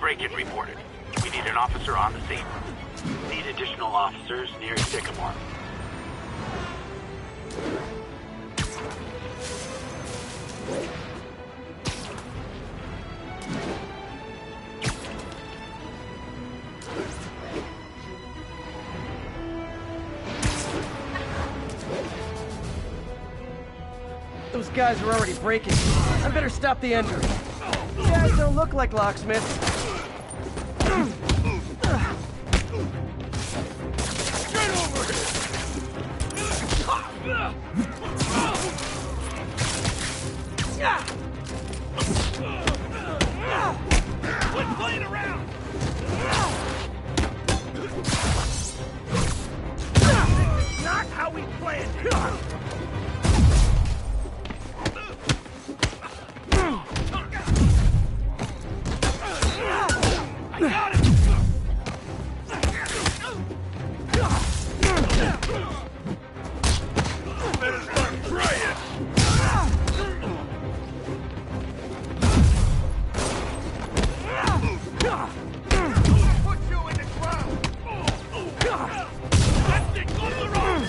break-in reported. We need an officer on the scene. Need additional officers near Sycamore. Those guys are already breaking. I better stop the engine. You guys don't look like locksmiths. Quit playing around! Not how we planned it! I got it! Better start trying! Put you in the ground! That thing on the road!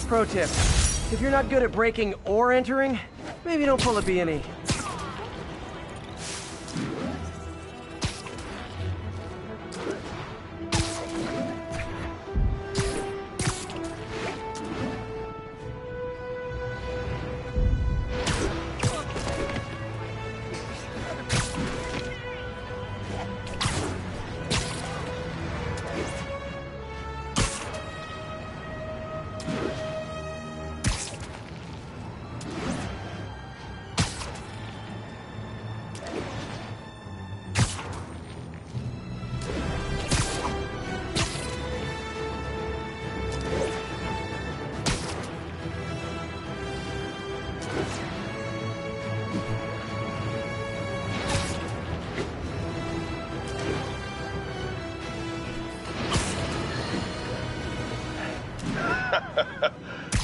Pro tip, if you're not good at breaking or entering, maybe don't pull a B&E.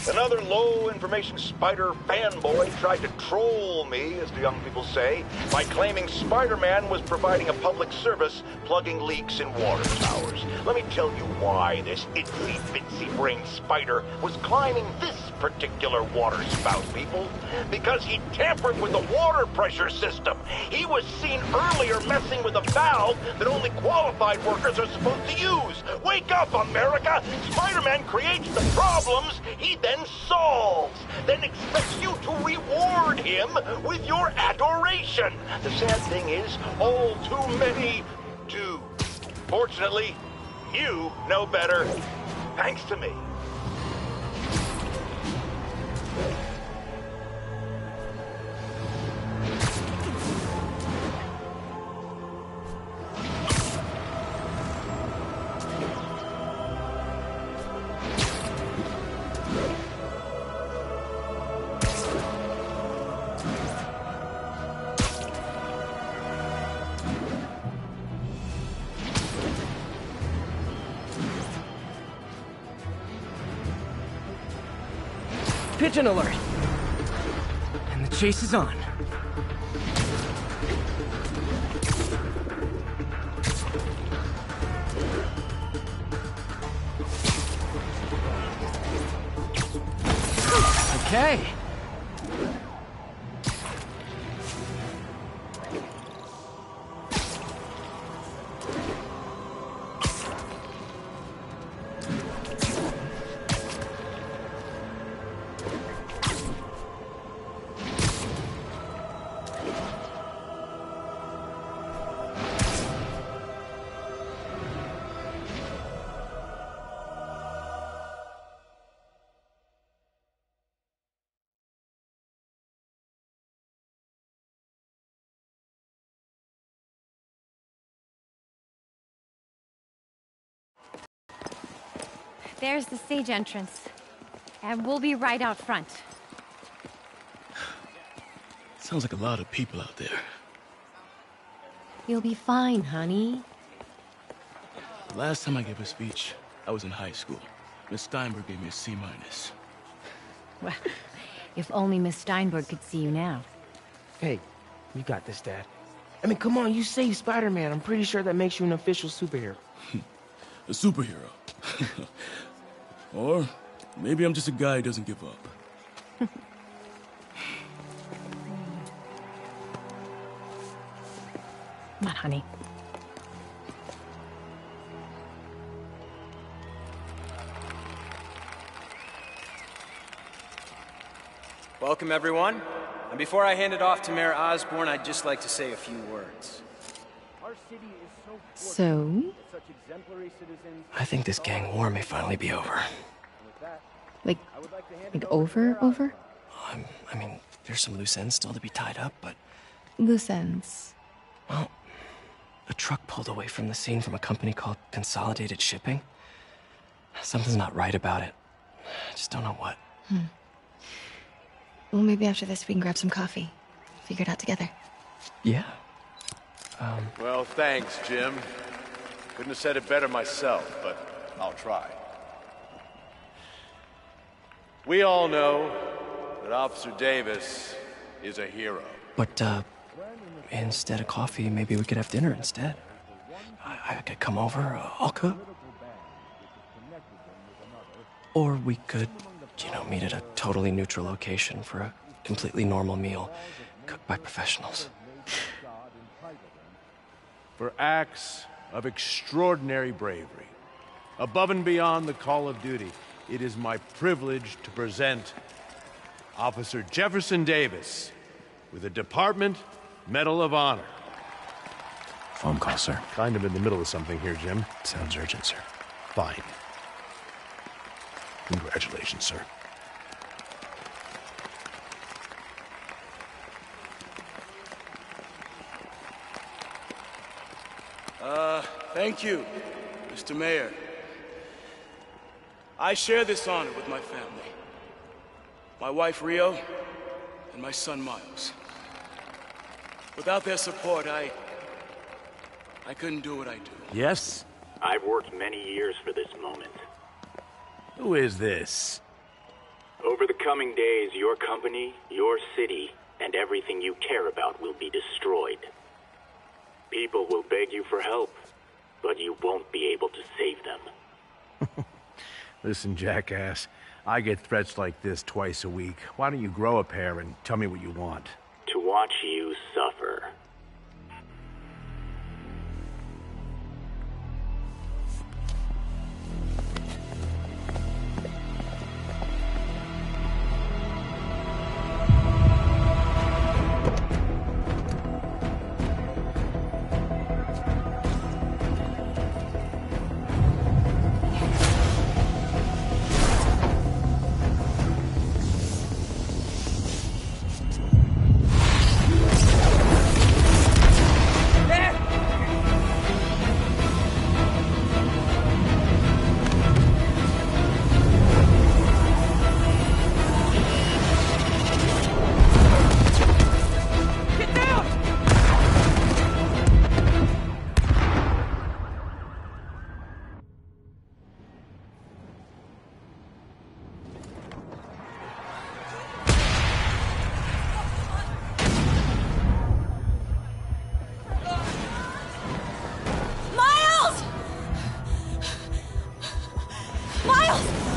Another low-information Spider fanboy tried to troll me, as the young people say, by claiming Spider-Man was providing a public service plugging leaks in water towers. Let me tell you why this itsy-bitsy-brained spider was climbing this particular water spout, people. Because he tampered with the water pressure system. He was seen earlier messing with a valve that only qualified workers are supposed to use. Wake up, America! Spider-Man creates the problems he then solves, then expects you to reward him with your adoration. The sad thing is, all too many do. Fortunately, you know better, thanks to me. Pigeon alert! And the chase is on. Okay. There's the stage entrance. And we'll be right out front. Sounds like a lot of people out there. You'll be fine, honey. Last time I gave a speech, I was in high school. Miss Steinberg gave me a C-. Well, if only Miss Steinberg could see you now. Hey, you got this, Dad. I mean, come on, you saved Spider-Man. I'm pretty sure that makes you an official superhero. A superhero. Or maybe I'm just a guy who doesn't give up. Come on, honey. Welcome, everyone. And before I hand it off to Mayor Osborn, I'd just like to say a few words. Our city is so So? with such exemplary citizens. I think this gang war may finally be over. With that, Like, I would like to hand like it over to Mayor over? I mean, there's some loose ends still to be tied up, but, Loose ends. well, a truck pulled away from the scene from a company called Consolidated Shipping. Something's not right about it. I just don't know what. Well, maybe after this we can grab some coffee. Figure it out together. Yeah. Well, thanks, Jim. Couldn't have said it better myself, but I'll try. We all know that Officer Davis is a hero. But, instead of coffee, maybe we could have dinner instead. I could come over, I'll cook. Or we could, meet at a totally neutral location for a completely normal meal, cooked by professionals. For acts of extraordinary bravery, above and beyond the call of duty, it is my privilege to present Officer Jefferson Davis with the Department Medal of Honor. Phone call, sir. Kind of in the middle of something here, Jim. Sounds urgent, sir. Fine. Congratulations, sir. Thank you, Mr. Mayor. I share this honor with my family. My wife, Rio, and my son, Miles. Without their support, I couldn't do what I do. Yes? I've worked many years for this moment. Who is this? Over the coming days, your company, your city, and everything you care about will be destroyed. People will beg you for help, but you won't be able to save them. Listen, jackass. I get threats like this twice a week. Why don't you grow a pair and tell me what you want? To watch you suffer.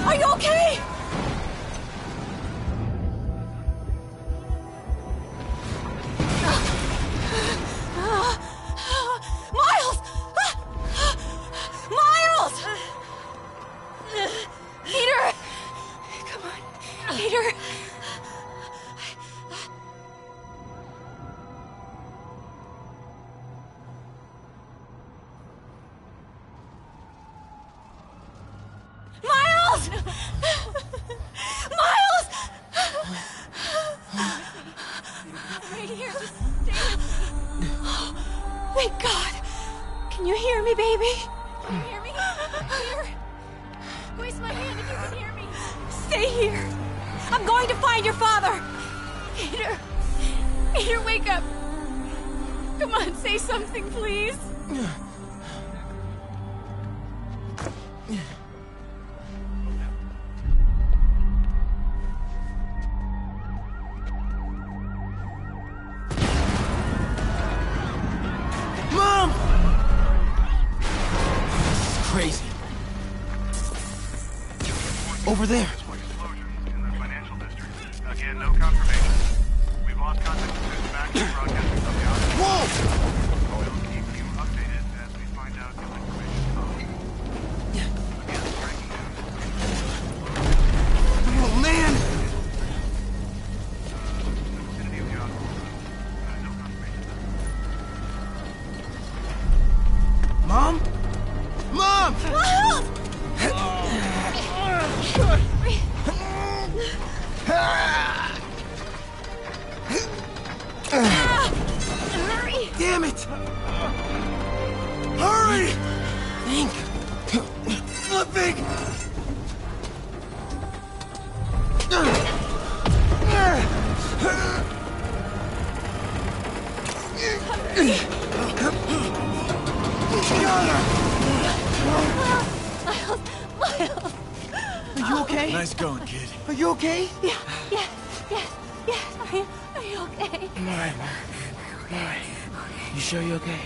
Are you okay? Miles! Miles! Peter! Come on, Peter. Miles! Miles! Right here, just stay with me. Oh, thank God. Can you hear me, baby? Can you hear me? Here. Squeeze my hand if you can hear me. Stay here. I'm going to find your father. Peter. Peter, wake up. Come on, say something, please. Mom! This is crazy. Over there. Again, no confirmation. We've lost contact with the back and broadcasting from the office. Whoa! We'll keep you updated as we find out new information. Again, breaking news. Oh, man! Vicinity of the office. No confirmation. Mom? Mom! Hurry! Damn it! Hurry! Think. Flipping! Are you okay? Nice going, kid. Are you okay? Yes. Are you okay? I'm alright, Mom. I'm alright. You sure you're okay?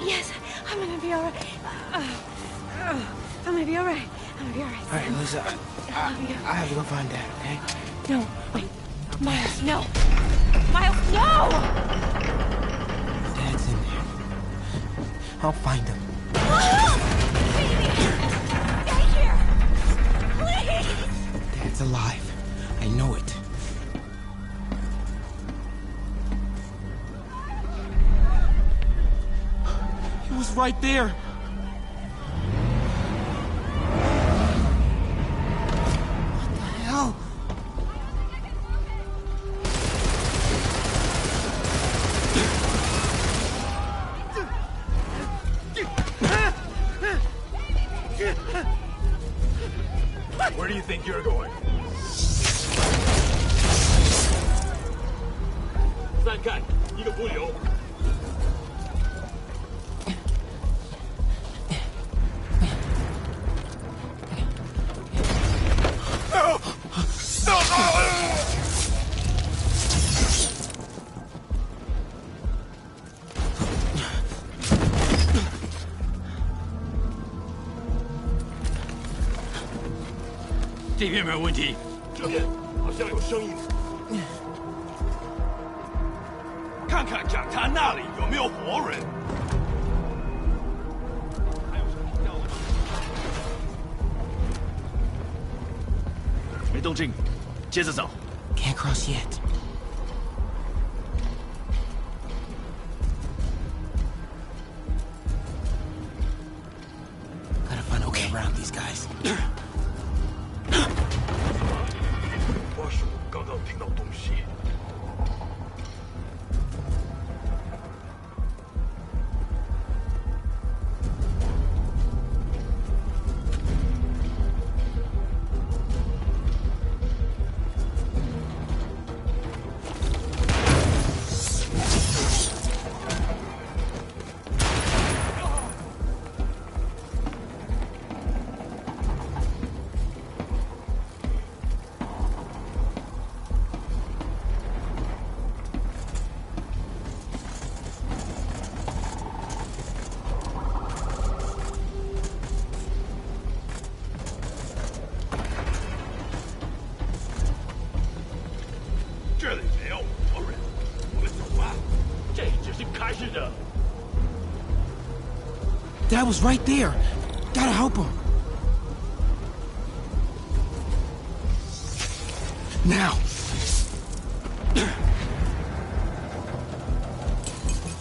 Yes, I'm gonna be all right. I'm gonna be all right. I'm gonna be all right. Alright, Lisa, I have to go find Dad, okay? No, wait. Miles, no. Miles, no! Dad's in there. I'll find him. Baby! Stay here! Please! Dad's alive. I know it. He was right there. What the hell? Where do you think you're going? 再干一个不留。这边没有问题。这边好像有声音。看看讲坛那里有没有活人。没动静，接着走。 Can't cross yet. Gotta find a way around these guys. 花叔刚刚听到东西。 这里没有活人，我们走吧。这只是开始的。 Dad was right there. Gotta help him. Now.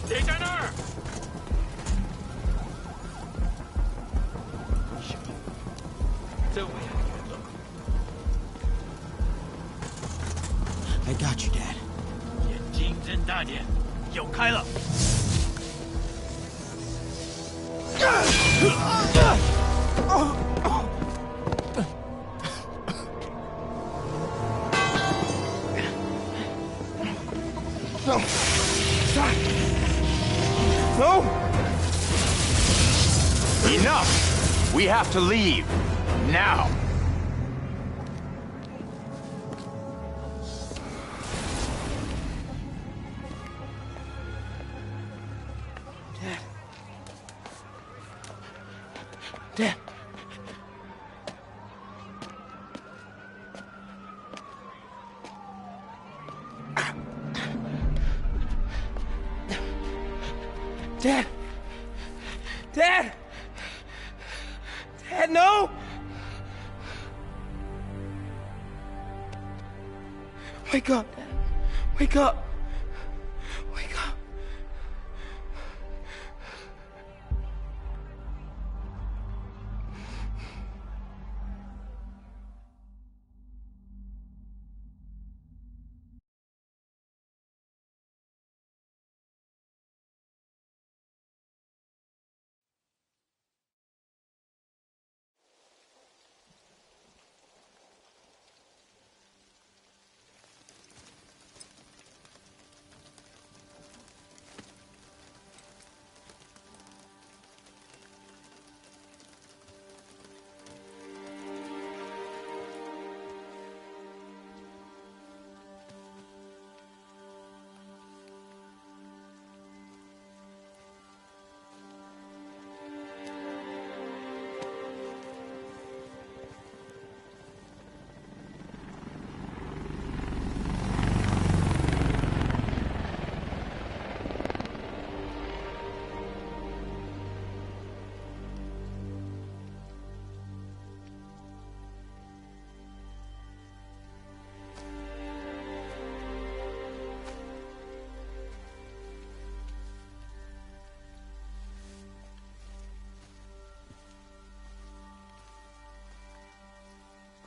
谁在那儿？真危险了。 I got you, Dad. 眼睛睁大点，有开了。 No. Stop. No! Enough! We have to leave. Now! Dad. Dad! Dad! Dad, no! Wake up, Dad. Wake up. Wake up.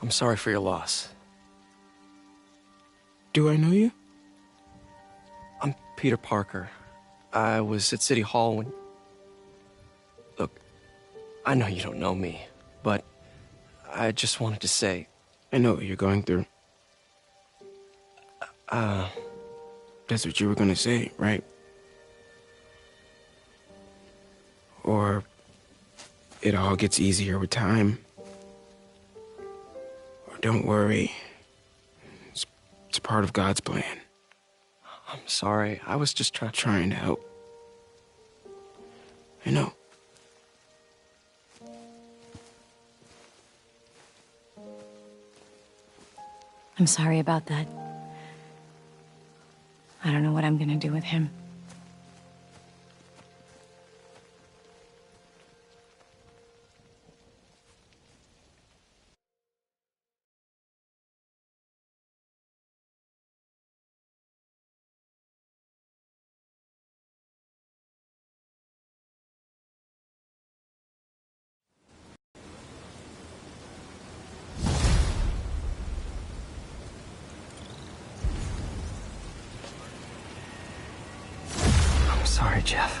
I'm sorry for your loss. Do I know you? I'm Peter Parker. I was at City Hall when... Look, I know you don't know me, but I just wanted to say... I know what you're going through. That's what you were gonna say, right? Or it all gets easier with time. Or don't worry. It's part of God's plan. I'm sorry. I was just trying to help. I know. I'm sorry about that. I don't know what I'm gonna do with him. Sorry, Jeff.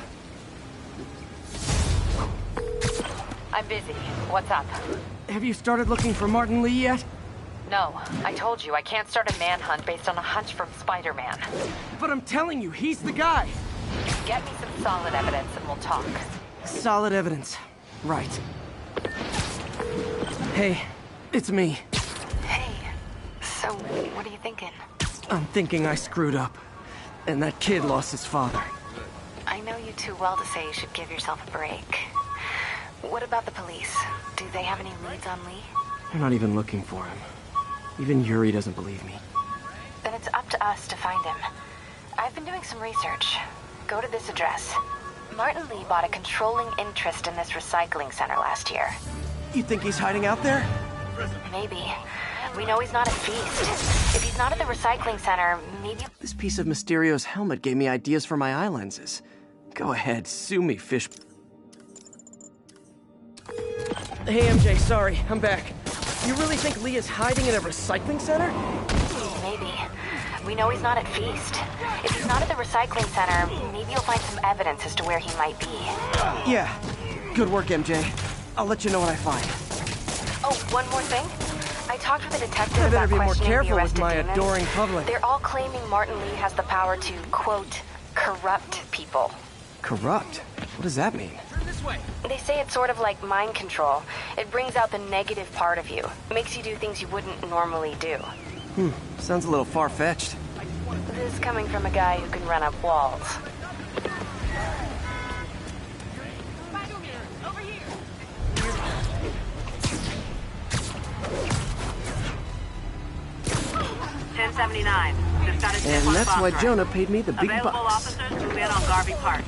I'm busy. What's up? Have you started looking for Martin Lee yet? No. I told you, I can't start a manhunt based on a hunch from Spider-Man. But I'm telling you, he's the guy. Get me some solid evidence and we'll talk. Solid evidence. Right. Hey, it's me. Hey. So, what are you thinking? I'm thinking I screwed up. And that kid lost his father. I know you too well to say you should give yourself a break. What about the police? Do they have any leads on Lee? They're not even looking for him. Even Yuri doesn't believe me. Then it's up to us to find him. I've been doing some research. Go to this address. Martin Lee bought a controlling interest in this recycling center last year. You think he's hiding out there? Maybe. We know he's not at Feast. If he's not at the recycling center, maybe... This piece of Mysterio's helmet gave me ideas for my eye lenses. Go ahead, sue me, fish. Hey, MJ, sorry, I'm back. You really think Lee is hiding in a recycling center? Maybe. We know he's not at Feast. If he's not at the recycling center, maybe you'll find some evidence as to where he might be. Yeah. Good work, MJ. I'll let you know what I find. Oh, one more thing. I talked with a detective I better about be more questioning careful the with arrested my demons. adoring public. They're all claiming Martin Lee has the power to, quote, corrupt people. Corrupt? What does that mean? They say it's sort of like mind control. It brings out the negative part of you. Makes you do things you wouldn't normally do. Sounds a little far-fetched. This is coming from a guy who can run up walls. And that's why Jonah paid me the big Available bucks. officers move in on Garvey Park.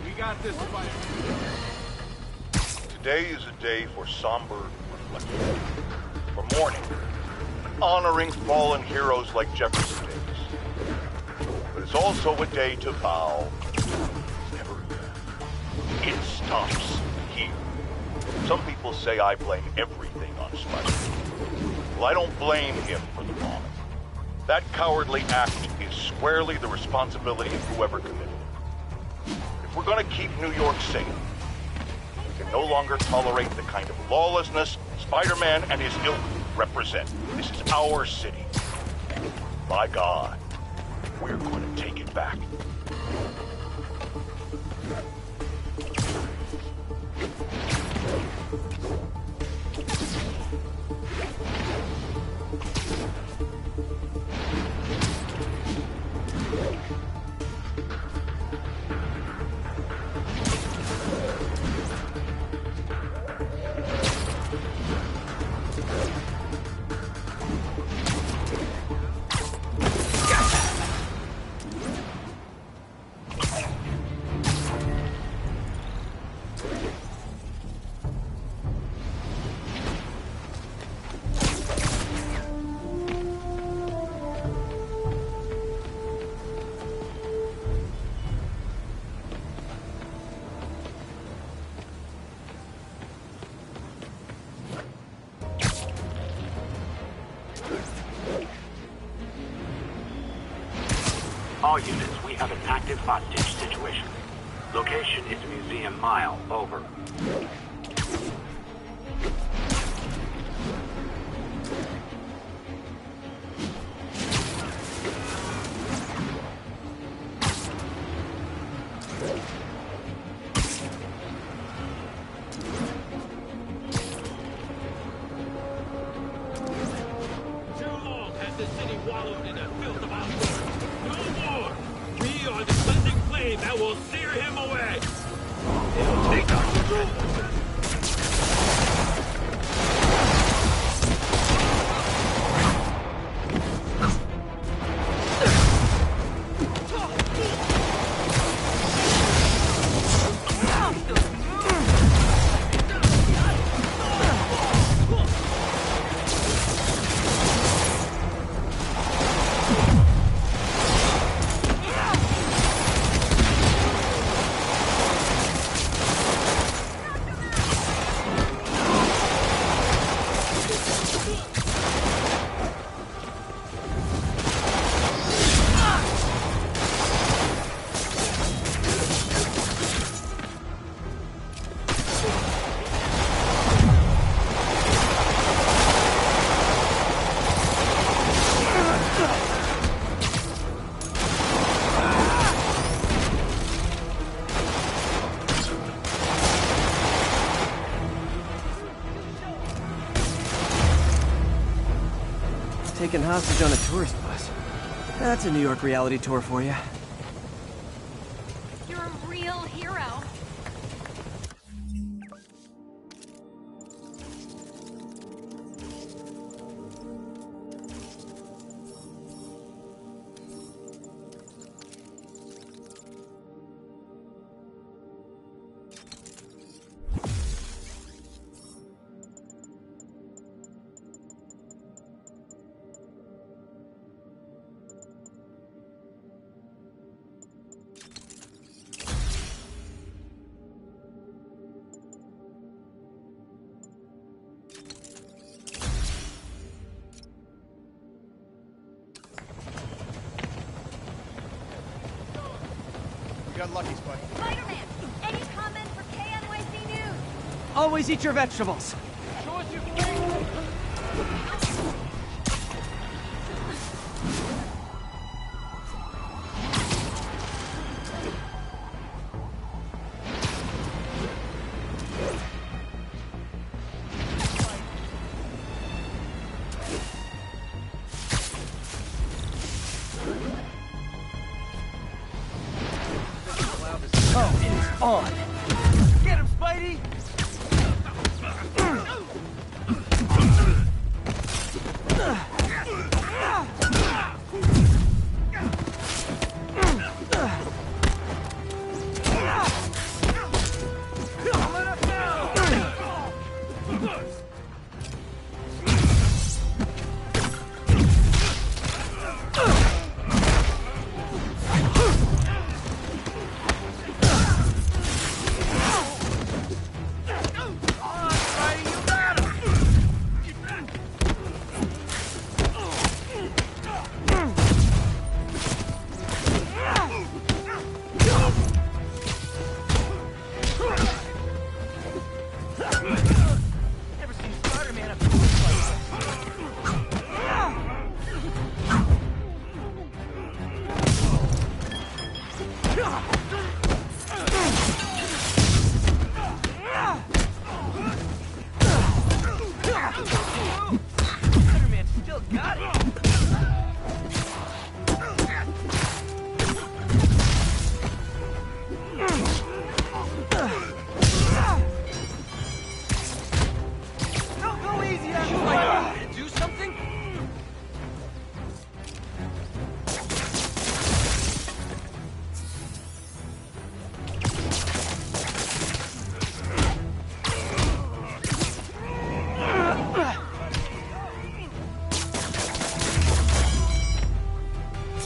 We got this. Today is a day for somber reflection, for mourning, and honoring fallen heroes like Jefferson Davis. But it's also a day to vow never again. It stops here. Some people say I blame everything on Spider. Well, I don't blame him for the bombing. That cowardly act is squarely the responsibility of whoever committed it. If we're gonna keep New York safe, we can no longer tolerate the kind of lawlessness Spider-Man and his ilk represent. This is our city. By God, we're going to take it back. All units, we have an active hostage situation. Location is Museum Mile. Over. Too long has the city wallowed in a filth of outdoors. No more! We are the blazing flame that will sear him away! It'll take us. Taken hostage on a tourist bus. That's a New York reality tour for you. You're a real hero. We got lucky, Spike. Spider-Man, any comment for KNYC News? Always eat your vegetables. Show us your on. Get him, Spidey! Spider-Man still got it. Don't go easy on me. Do something?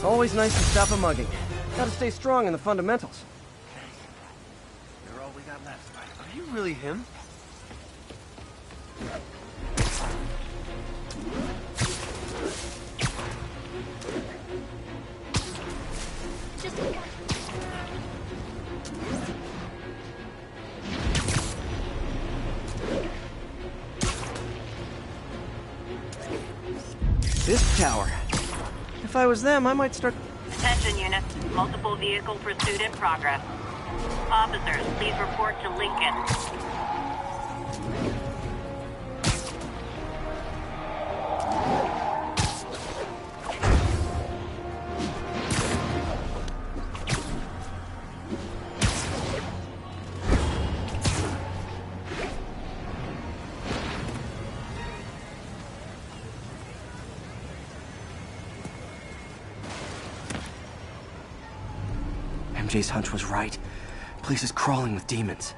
Always nice to stop a mugging. Gotta stay strong in the fundamentals. You're all we got left. Are you really him? This tower. If I was them, I might start... Attention units. Multiple vehicle pursuit in progress. Officers, please report to Lincoln. MJ's hunch was right. Place is crawling with demons.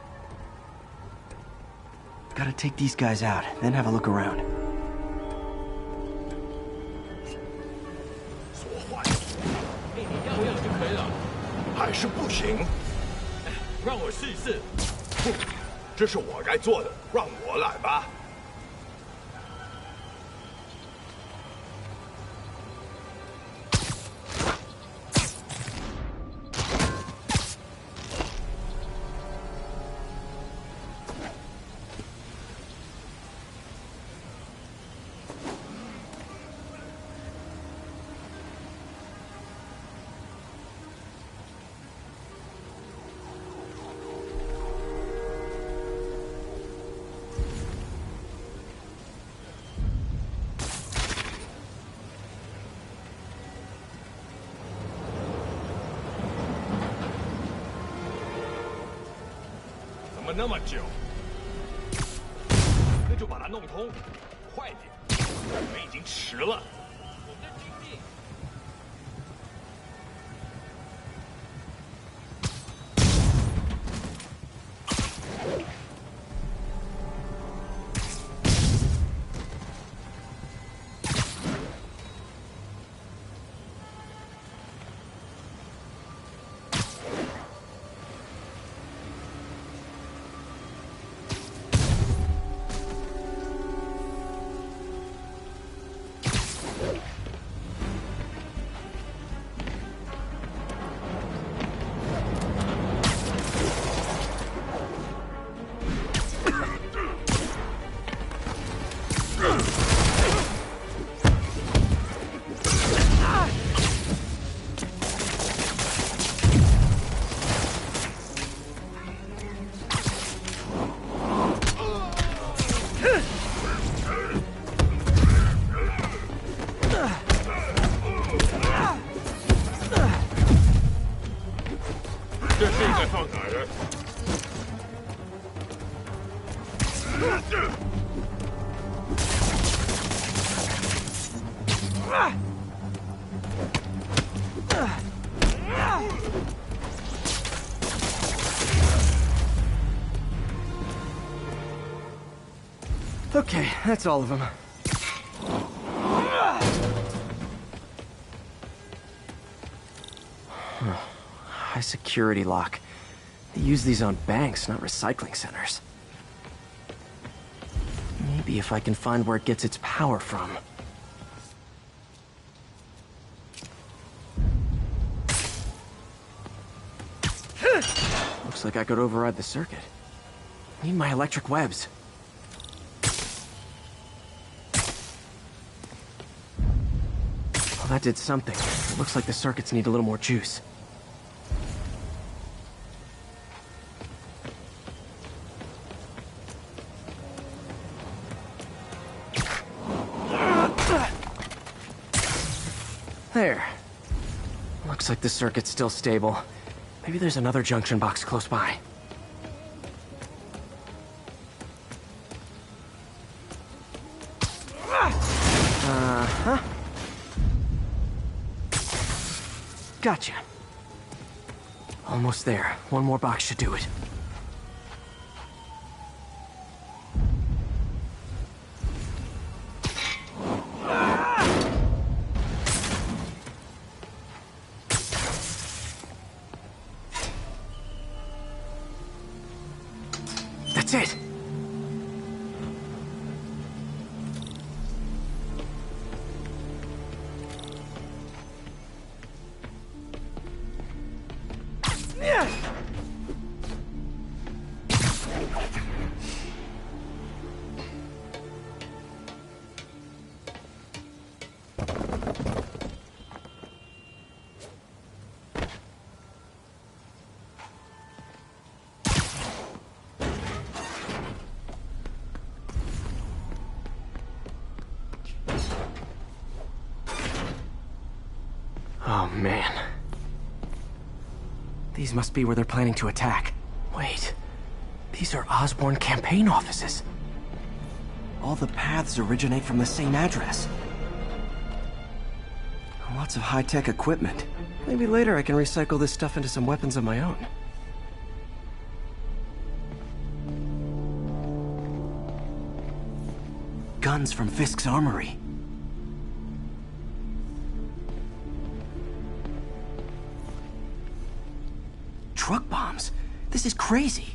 Gotta take these guys out, then have a look around. 说话，命令要不要就可以了。还是不行。让我试一试。哼，这是我该做的，让我来吧。 怎么那么久？那就把它弄通，快点！我们已经迟了。我在尽力。这是应该放哪儿的？ Okay, that's all of them. High security lock. They use these on banks, not recycling centers. Maybe if I can find where it gets its power from. Looks like I could override the circuit. Need my electric webs. Well, that did something. It looks like the circuits need a little more juice. There. Looks like the circuit's still stable. Maybe there's another junction box close by. Uh-huh. Gotcha. Almost there. One more box should do it. That's it! Oh, man. These must be where they're planning to attack. Wait. These are Osborn campaign offices. All the paths originate from the same address. Lots of high-tech equipment. Maybe later I can recycle this stuff into some weapons of my own. Guns from Fisk's armory. Truck bombs? This is crazy.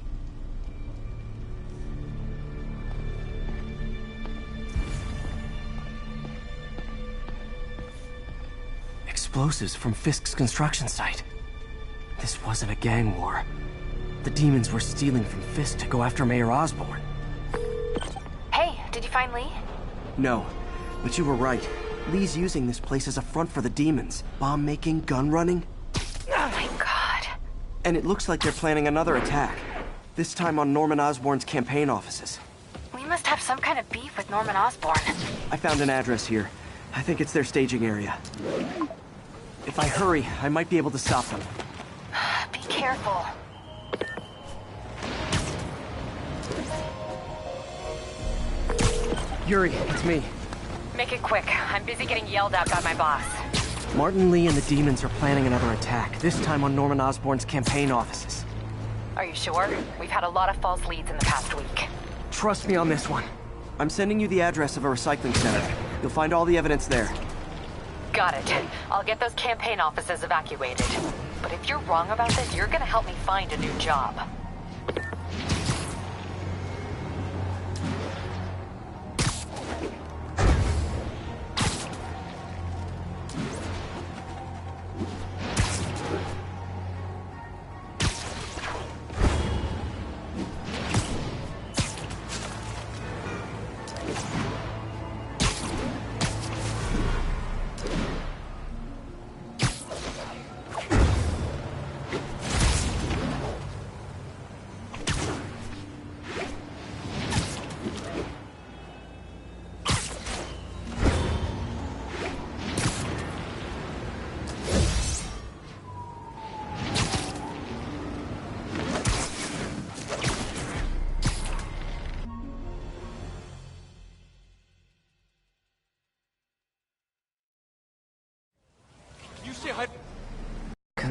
Explosives from Fisk's construction site. This wasn't a gang war. The demons were stealing from Fisk to go after Mayor Osborn. Hey, did you find Lee? No, but you were right. Lee's using this place as a front for the demons. Bomb making, gun running. Oh my god. And it looks like they're planning another attack. This time on Norman Osborn's campaign offices. We must have some kind of beef with Norman Osborn. I found an address here. I think it's their staging area. If I hurry, I might be able to stop them. Be careful. Yuri, it's me. Make it quick. I'm busy getting yelled at by my boss. Martin Lee and the demons are planning another attack, this time on Norman Osborn's campaign offices. Are you sure? We've had a lot of false leads in the past week. Trust me on this one. I'm sending you the address of a recycling center. You'll find all the evidence there. Got it. I'll get those campaign offices evacuated. But if you're wrong about this, you're gonna help me find a new job.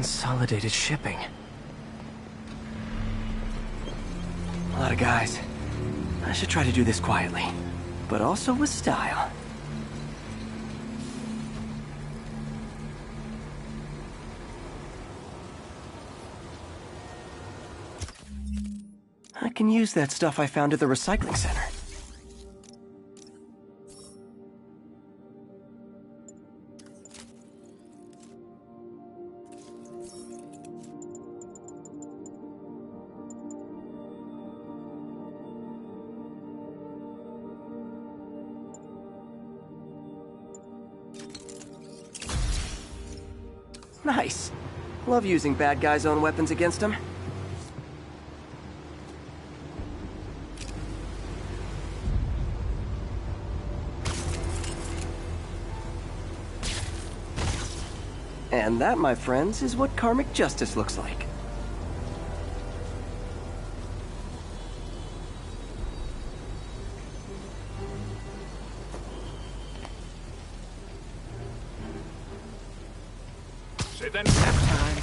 Consolidated shipping. A lot of guys. I should try to do this quietly, but also with style. I can use that stuff I found at the recycling center. Nice. Love using bad guys' own weapons against them. And that, my friends, is what karmic justice looks like. Say then next time.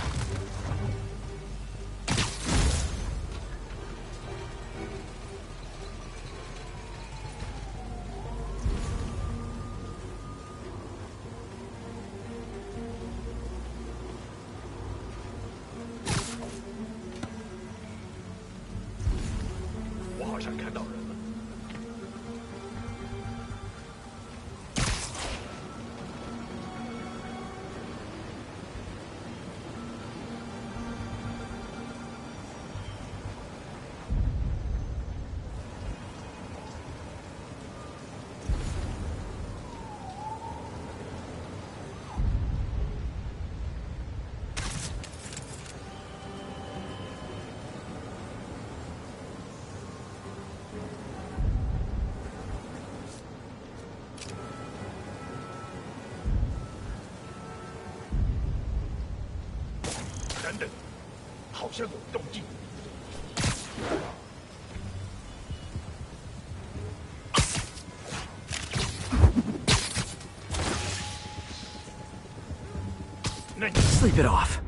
Sleep it off.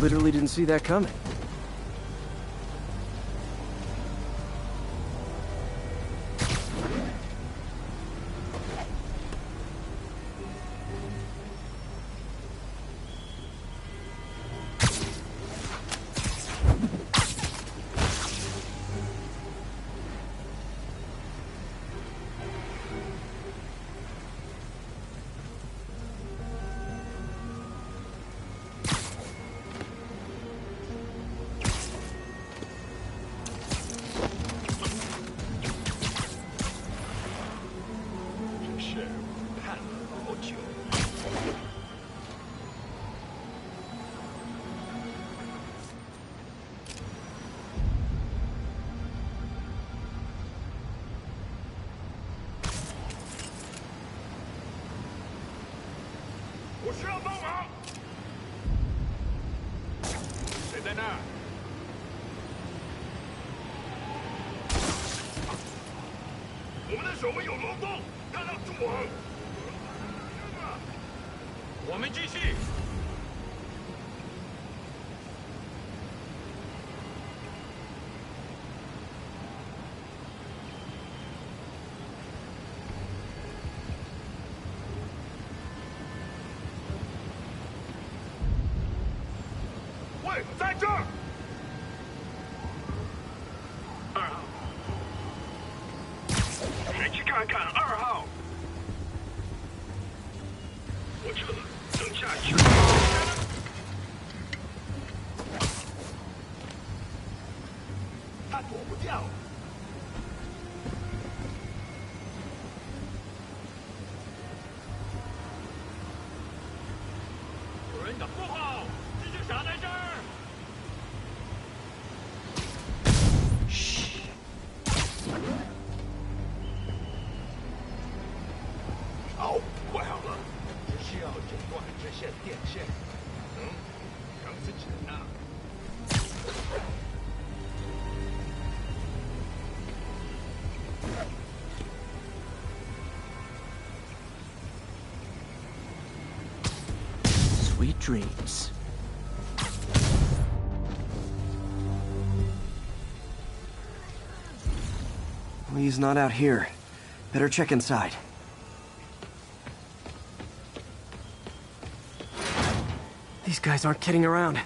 Literally didn't see that coming. 这儿。2号，谁去看看2号？火车等下去。他躲不掉。有人等不好，这就傻在这儿。嘘。好，快好了，只需要剪断这线电线，让自己人啊。Sweet dreams. Lee's not out here. Better check inside. These guys aren't kidding around.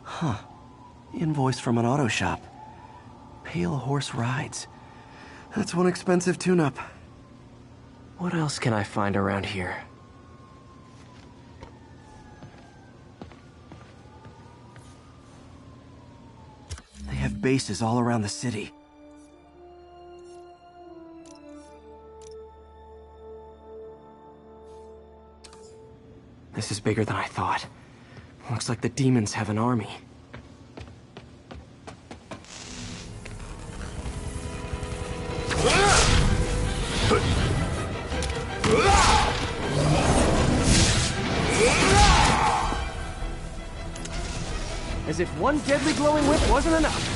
Huh. Invoice from an auto shop. Pale Horse Rides. That's one expensive tune-up. What else can I find around here? They have bases all around the city. This is bigger than I thought. Looks like the demons have an army. As if one deadly glowing whip wasn't enough.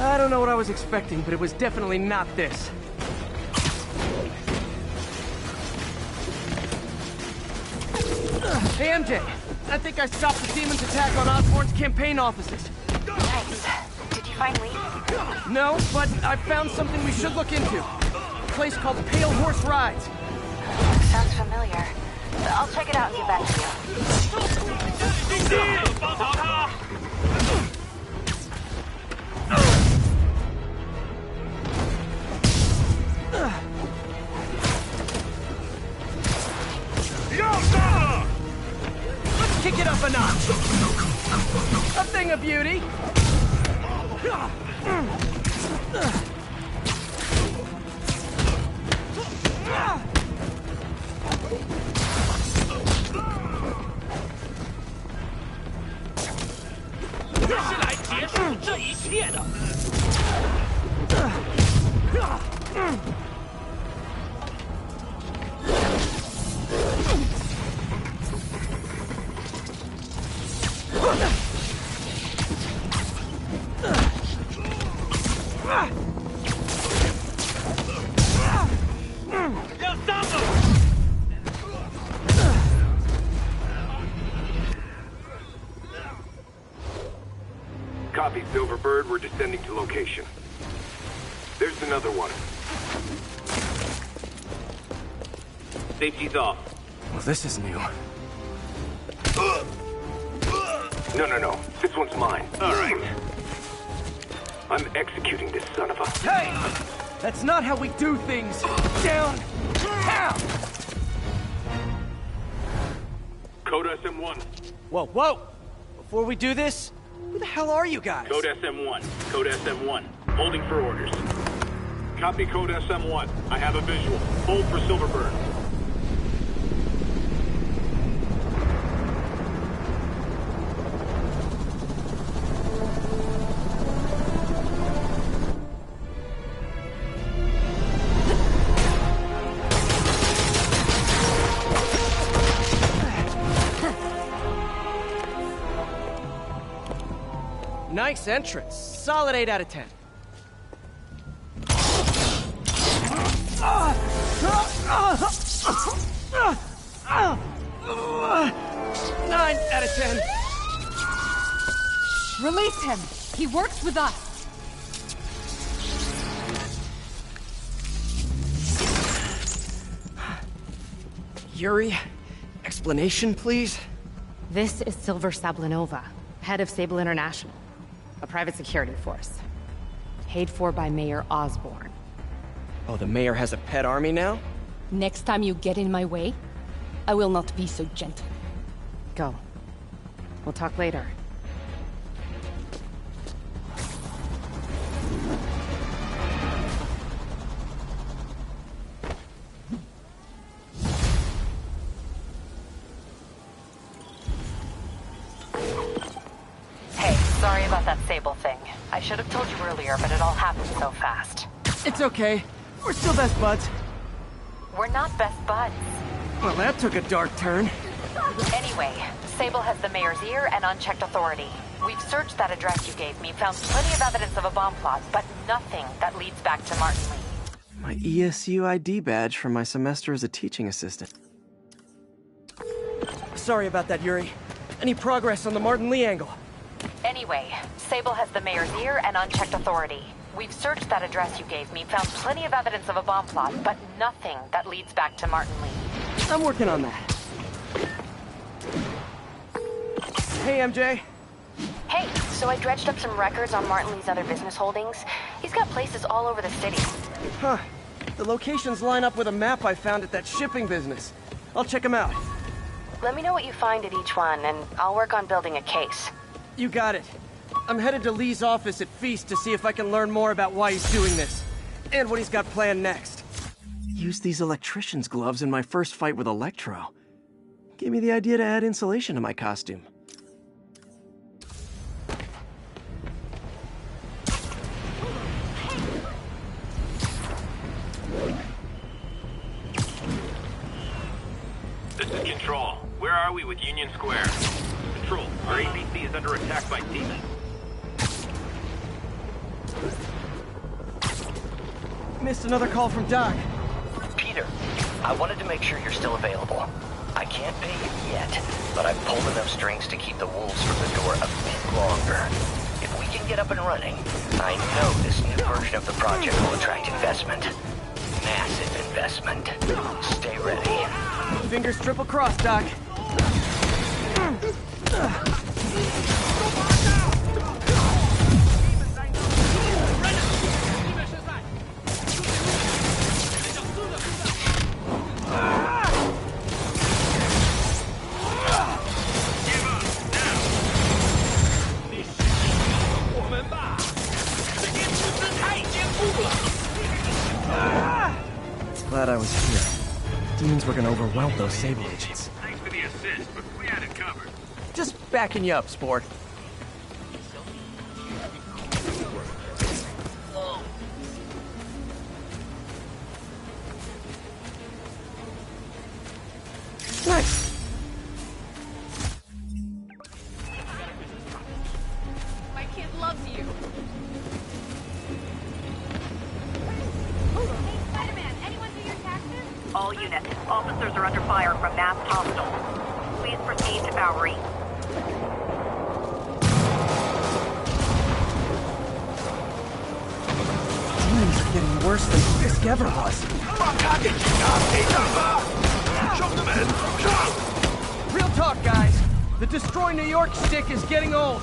I don't know what I was expecting, but it was definitely not this. Hey, MJ. I think I stopped the demon's attack on Osborn's campaign offices. Nice. Did you find Lee? No, but I found something we should look into. A place called Pale Horse Rides. Sounds familiar. I'll check it out and get back to you. 报逃他！ Let's kick it up a notch. A thing of beauty. Copy, Silverbird. We're descending to location. There's another one. Safety's off. Well, this is new. No. This one's mine. All right. I'm executing this son of a... Hey! That's not how we do things. Down! Down! Code SM1. Whoa! Before we do this, who the hell are you guys? Code SM1. Code SM1. Holding for orders. Copy Code SM1. I have a visual. Hold for Silverbird. Nice entrance. Solid 8 out of 10. 9 out of 10. Release him. He works with us. Yuri, explanation, please? This is Silver Sablinova, head of Sable International, a private security force. Paid for by Mayor Osborn. Oh, the mayor has a pet army now? Next time you get in my way, I will not be so gentle. Go. We'll talk later. Hey, sorry about that Sable thing. I should have told you earlier, but it all happened so fast. It's okay. We're still best buds. We're not best buds. Well, that took a dark turn. Anyway, Sable has the mayor's ear and unchecked authority. We've searched that address you gave me, found plenty of evidence of a bomb plot, but nothing that leads back to Martin Lee. My ESU ID badge from my semester as a teaching assistant. Sorry about that, Yuri. Any progress on the Martin Lee angle? Anyway, Sable has the mayor's ear and unchecked authority. We've searched that address you gave me, found plenty of evidence of a bomb plot, but nothing that leads back to Martin Lee. I'm working on that. Hey, MJ. Hey, so I dredged up some records on Martin Lee's other business holdings. He's got places all over the city. Huh. The locations line up with a map I found at that shipping business. I'll check them out. Let me know what you find at each one, and I'll work on building a case. You got it. I'm headed to Lee's office at Feast to see if I can learn more about why he's doing this. And what he's got planned next. Used these electrician's gloves in my first fight with Electro. Gave me the idea to add insulation to my costume. This is Control. Where are we with Union Square? Control, our APC is under attack by demons. Missed another call from Doc. Peter, I wanted to make sure you're still available. I can't pay you yet, but I've pulled enough strings to keep the wolves from the door a bit longer. If we can get up and running, I know this new version of the project will attract investment. Massive investment. Stay ready. Fingers triple crossed, Doc. Glad I was here. Demons were gonna overwhelm those Sable agents. Thanks for the assist, but we had it covered. Just backing you up, sport. Nice. My kid loves you. All units, officers are under fire from masked hostiles. Please proceed to Bowery. Demons are getting worse than Fisk ever was. Real talk, guys. The Destroy New York stick is getting old.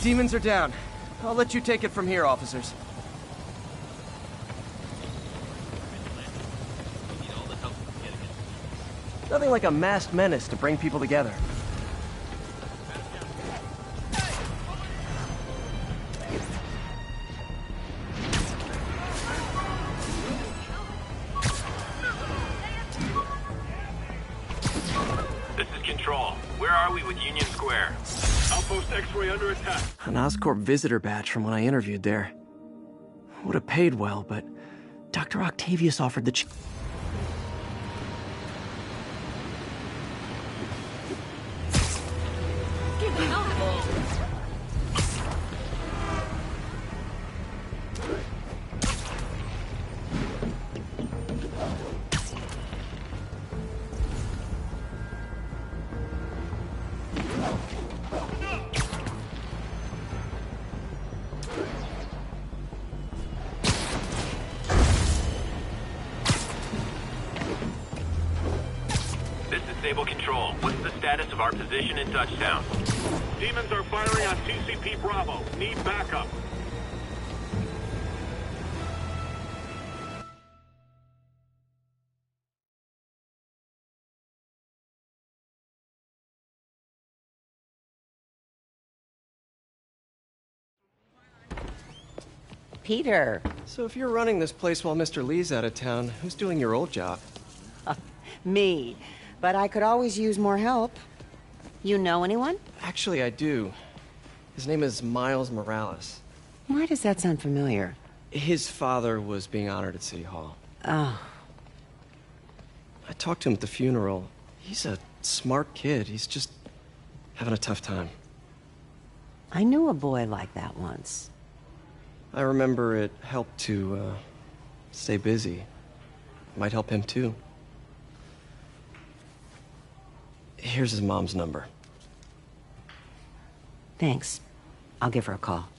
Demons are down. I'll let you take it from here, officers. Nothing like a masked menace to bring people together. This is Control. Where are we with Union Square? Outpost X-Ray under attack. An Oscorp visitor badge from when I interviewed there. Would have paid well, but Dr. Octavius offered the Sable Control. What's the status of our position in touchdown? Demons are firing on TCP Bravo. Need backup. Peter. So if you're running this place while Mr. Lee's out of town, who's doing your old job? Me. But I could always use more help. You know anyone? Actually, I do. His name is Miles Morales. Why does that sound familiar? His father was being honored at City Hall. Oh. I talked to him at the funeral. He's a smart kid. He's just having a tough time. I knew a boy like that once. I remember it helped to, stay busy. Might help him, too. Here's his mom's number. Thanks. I'll give her a call.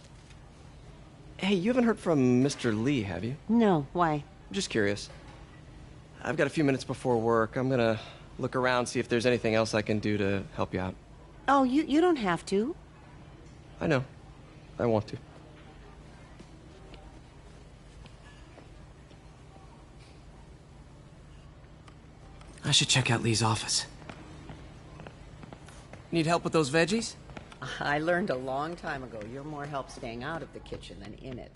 Hey, you haven't heard from Mr. Lee, have you? No, why? I'm just curious. I've got a few minutes before work. I'm gonna look around, see if there's anything else I can do to help you out. Oh, you don't have to. I know. I want to. I should check out Lee's office. Need help with those veggies? I learned a long time ago you're more help staying out of the kitchen than in it.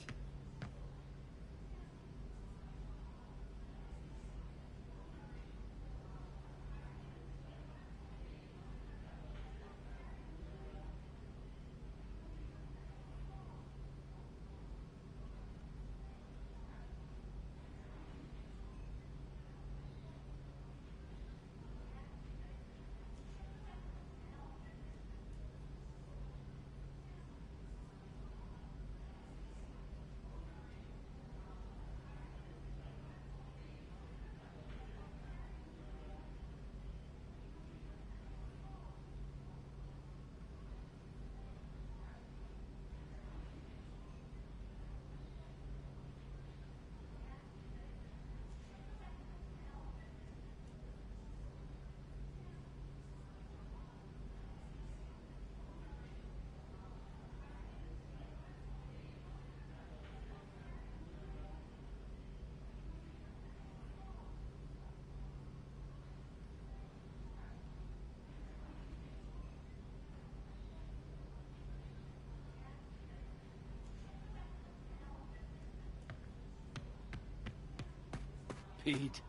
Pete,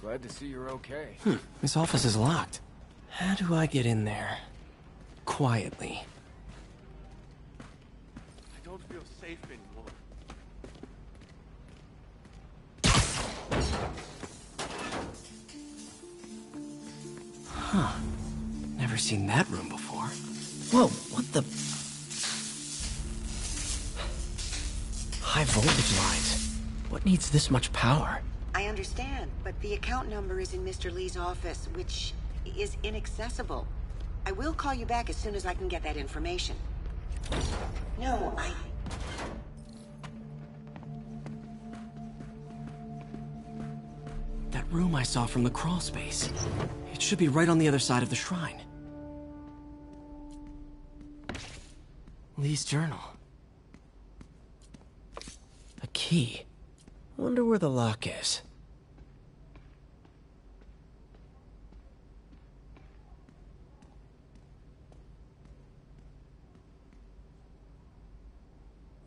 glad to see you're okay. This office is locked. How do I get in there? Quietly. I don't feel safe anymore. Huh. Never seen that room before. Whoa, what the... High voltage lines. What needs this much power? I understand, but the account number is in Mr. Lee's office, which is inaccessible. I will call you back as soon as I can get that information. No, That room I saw from the crawl space. It should be right on the other side of the shrine. Lee's journal. A key. Wonder where the lock is.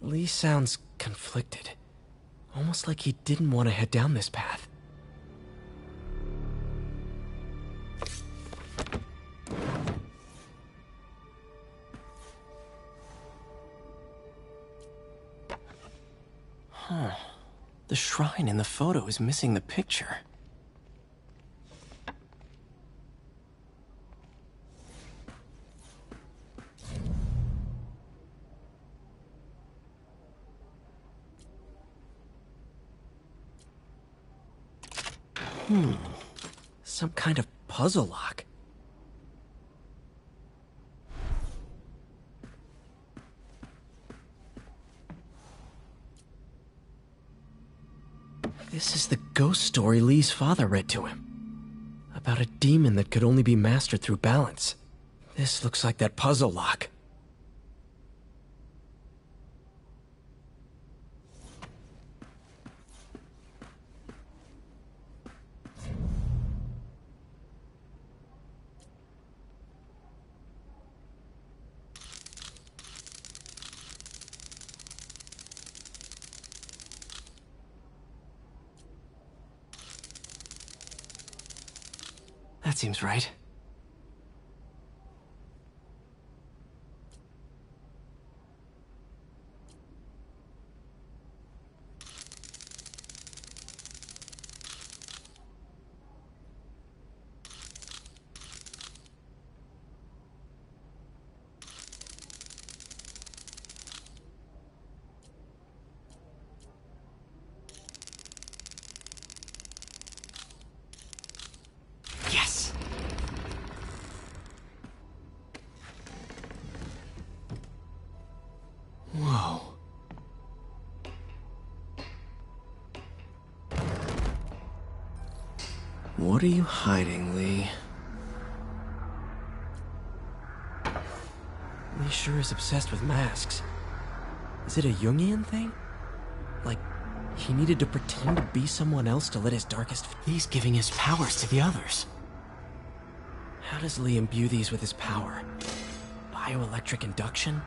Lee sounds conflicted. Almost like he didn't want to head down this path. Huh. The shrine in the photo is missing the picture. Some kind of puzzle lock. This is the ghost story Lee's father read to him. About a demon that could only be mastered through balance. This looks like that puzzle lock. That seems right. Whoa. What are you hiding, Lee? Lee sure is obsessed with masks. Is it a Jungian thing? Like, he needed to pretend to be someone else to let his darkest... He's giving his powers to the others. How does Lee imbue these with his power? Bioelectric induction?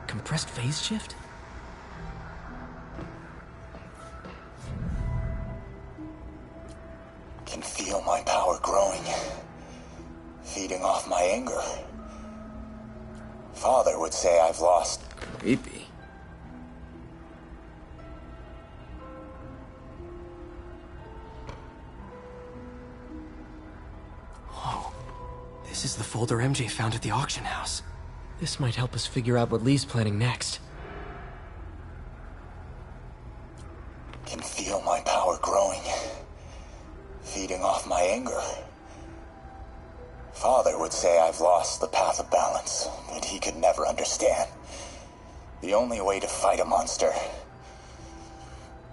Compressed phase shift? Can feel my power growing, feeding off my anger. Father would say I've lost. Creepy. Whoa. This is the folder MJ found at the auction house. This might help us figure out what Lee's planning next. Can feel my power growing, feeding off my anger. Father would say I've lost the path of balance, but he could never understand. The only way to fight a monster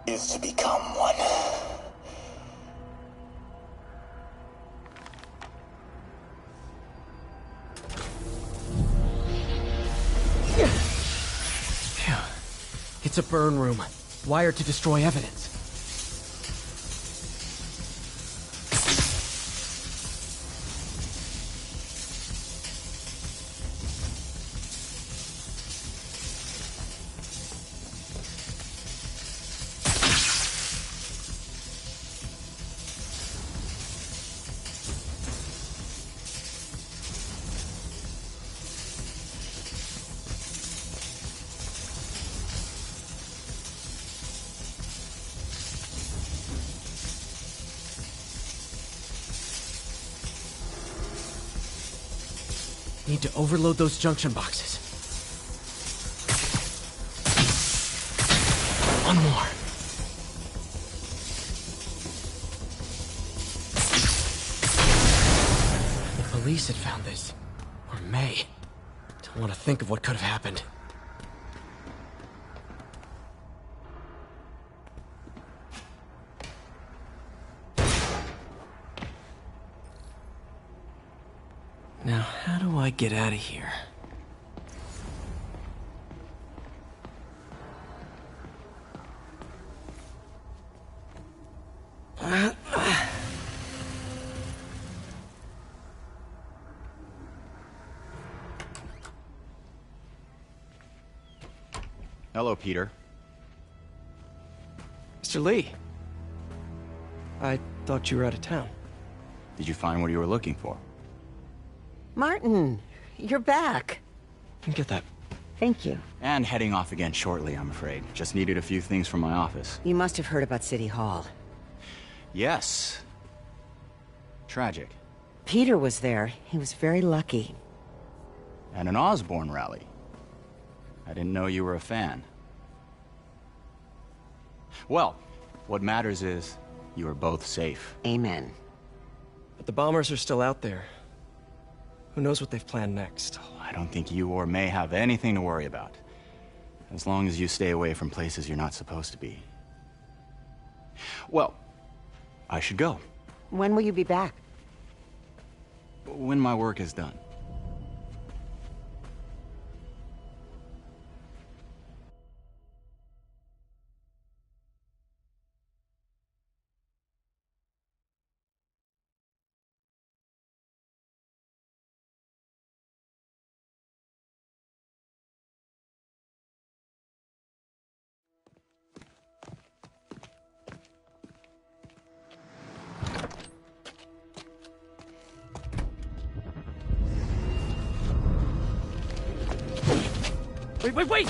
is to become one. It's a burn room, wired to destroy evidence. Need to overload those junction boxes. One more. The police had found this. Or may. Don't want to think of what could have happened. Now, how do I get out of here? Hello, Peter. Mr. Lee. I thought you were out of town. Did you find what you were looking for? Martin, you're back. You can get that. Thank you. And heading off again shortly, I'm afraid. Just needed a few things from my office. You must have heard about City Hall. Yes. Tragic. Peter was there. He was very lucky. And an Osborn rally. I didn't know you were a fan. Well, what matters is you are both safe. Amen. But the bombers are still out there. Who knows what they've planned next? I don't think you or May have anything to worry about. As long as you stay away from places you're not supposed to be. Well, I should go. When will you be back? When my work is done. Wait!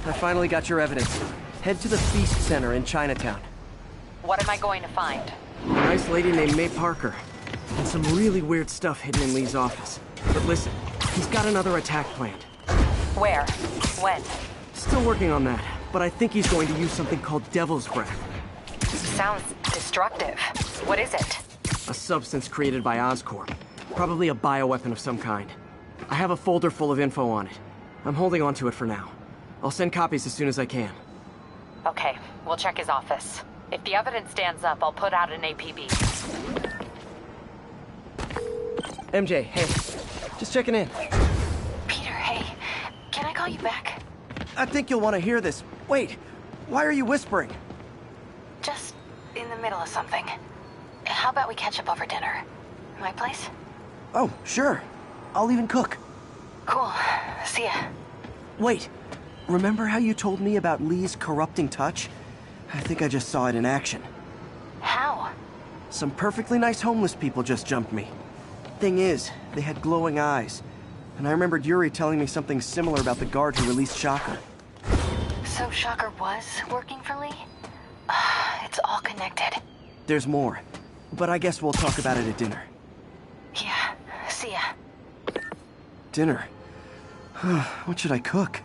I finally got your evidence. Head to the Feast Center in Chinatown. What am I going to find? A nice lady named May Parker. And some really weird stuff hidden in Lee's office. But listen, he's got another attack planned. Where? When? Still working on that, but I think he's going to use something called Devil's Breath. Sounds destructive. What is it? A substance created by Oscorp. Probably a bioweapon of some kind. I have a folder full of info on it. I'm holding on to it for now. I'll send copies as soon as I can. Okay, we'll check his office. If the evidence stands up, I'll put out an APB. MJ, hey. Just checking in. Peter, hey. Can I call you back? I think you'll want to hear this. Wait, why are you whispering? Just in the middle of something. How about we catch up over dinner? My place? Oh, sure. I'll even cook. Cool. See ya. Wait. Remember how you told me about Lee's corrupting touch? I think I just saw it in action. How? Some perfectly nice homeless people just jumped me. Thing is, they had glowing eyes. And I remembered Yuri telling me something similar about the guard who released Shocker. So Shocker was working for Lee? It's all connected. There's more. But I guess we'll talk about it at dinner. Yeah, see ya. Dinner? What should I cook?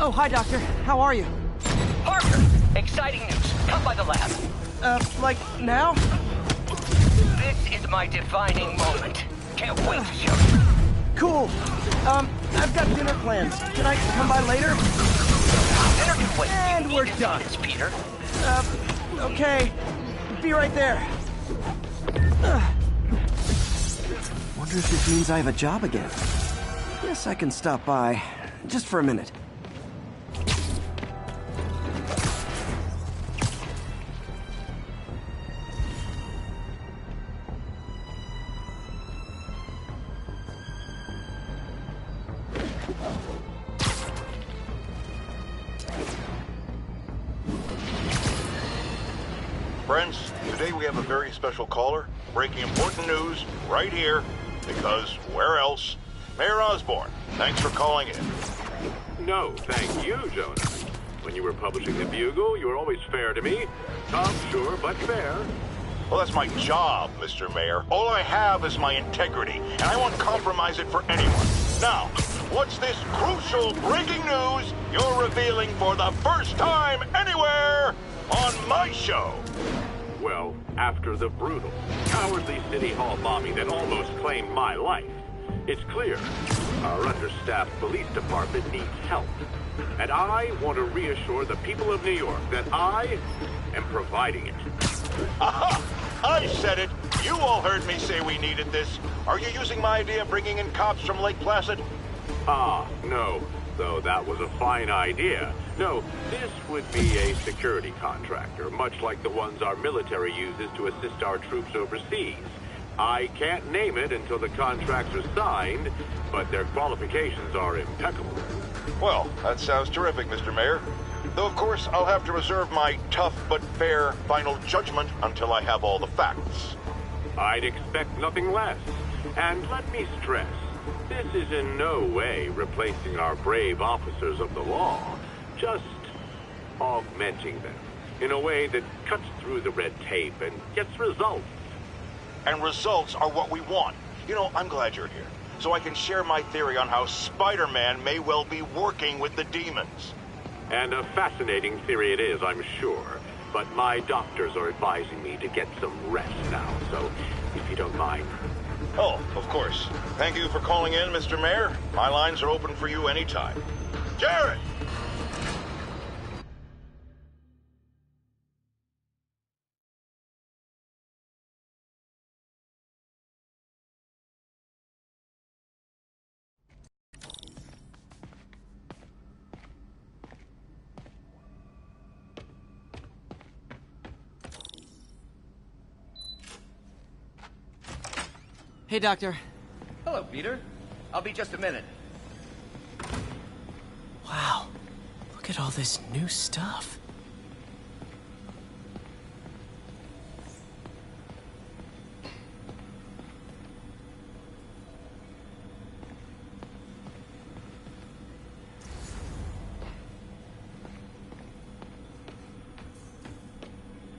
Oh, hi, Doctor. How are you? Parker! Exciting news. Come by the lab. Like now? This is my defining moment. Can't wait to show you. Cool. I've got dinner plans. Can I come by later? And we're done. Peter. Okay. Be right there. Wonder if this means I have a job again. Guess I can stop by. Just for a minute. Friends, today we have a very special caller, breaking important news right here, because where else? Mayor Osborn, thanks for calling in. No, thank you, Jonah. When you were publishing the Bugle, you were always fair to me. Tough, sure, but fair. Well, that's my job, Mr. Mayor. All I have is my integrity, and I won't compromise it for anyone. Now, What's this crucial breaking news you're revealing for the first time anywhere on my show? Well, after the brutal, cowardly City Hall bombing that almost claimed my life, it's clear our understaffed police department needs help. And I want to reassure the people of New York that I am providing it. Aha! I said it! You all heard me say we needed this. Are you using my idea of bringing in cops from Lake Placid? Ah, no. Though that was a fine idea. No, this would be a security contractor, much like the ones our military uses to assist our troops overseas. I can't name it until the contracts are signed, but their qualifications are impeccable. Well, that sounds terrific, Mr. Mayor. Though, of course, I'll have to reserve my tough but fair final judgment until I have all the facts. I'd expect nothing less. And let me stress, this is in no way replacing our brave officers of the law, just augmenting them in a way that cuts through the red tape and gets results. And results are what we want. You know, I'm glad you're here, so I can share my theory on how Spider-Man may well be working with the demons. And a fascinating theory it is, I'm sure. But my doctors are advising me to get some rest now, so if you don't mind. Oh, of course. Thank you for calling in, Mr. Mayor. My lines are open for you anytime. Jared! Hey, Doctor. Hello, Peter. I'll be just a minute. Wow. Look at all this new stuff.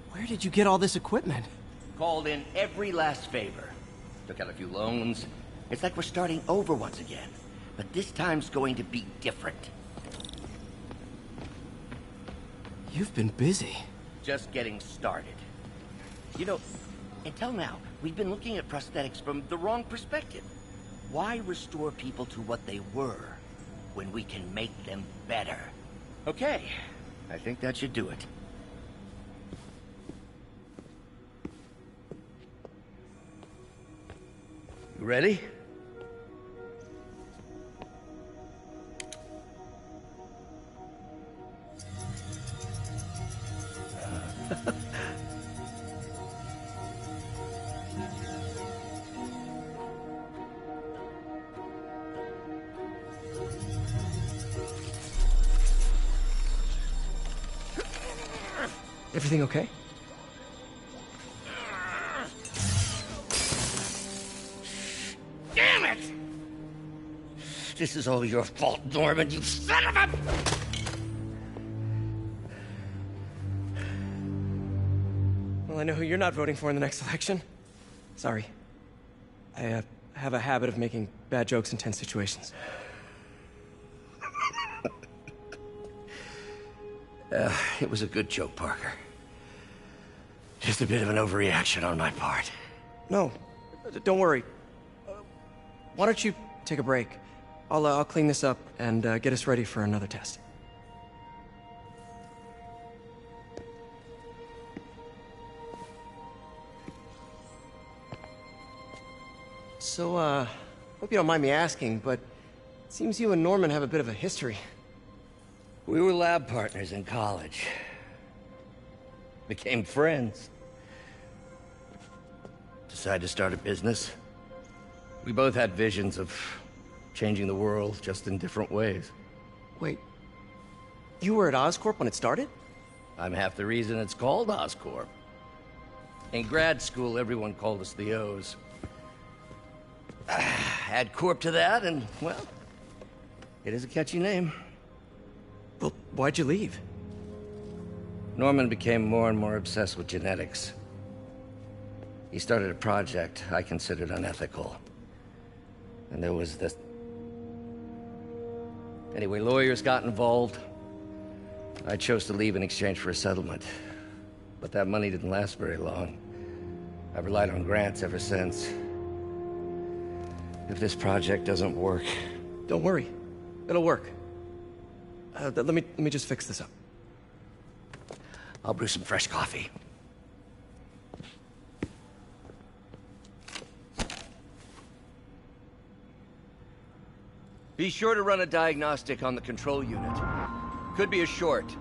Where did you get all this equipment? Called in every last favor. Took out a few loans. It's like we're starting over once again. But this time's going to be different. You've been busy. Just getting started. You know, until now, we've been looking at prosthetics from the wrong perspective. Why restore people to what they were when we can make them better? Okay, I think that should do it. You ready? Everything okay? Damn it! This is all your fault, Norman, you son of a... Well, I know who you're not voting for in the next election. Sorry. I have a habit of making bad jokes in tense situations. It was a good joke, Parker. Just a bit of an overreaction on my part. No, don't worry. Why don't you take a break? I'll clean this up and get us ready for another test. So, hope you don't mind me asking, but it seems you and Norman have a bit of a history. We were lab partners in college. Became friends. Decided to start a business. We both had visions of changing the world, just in different ways. Wait, you were at Oscorp when it started? I'm half the reason it's called Oscorp. In grad school, everyone called us the O's. Add Corp to that, and, well, it is a catchy name. Well, why'd you leave? Norman became more and more obsessed with genetics. He started a project I considered unethical. And there was this... Anyway, lawyers got involved. I chose to leave in exchange for a settlement. But that money didn't last very long. I've relied on grants ever since. If this project doesn't work... Don't worry. It'll work. Let me just fix this up. I'll brew some fresh coffee. Be sure to run a diagnostic on the control unit. Could be a short.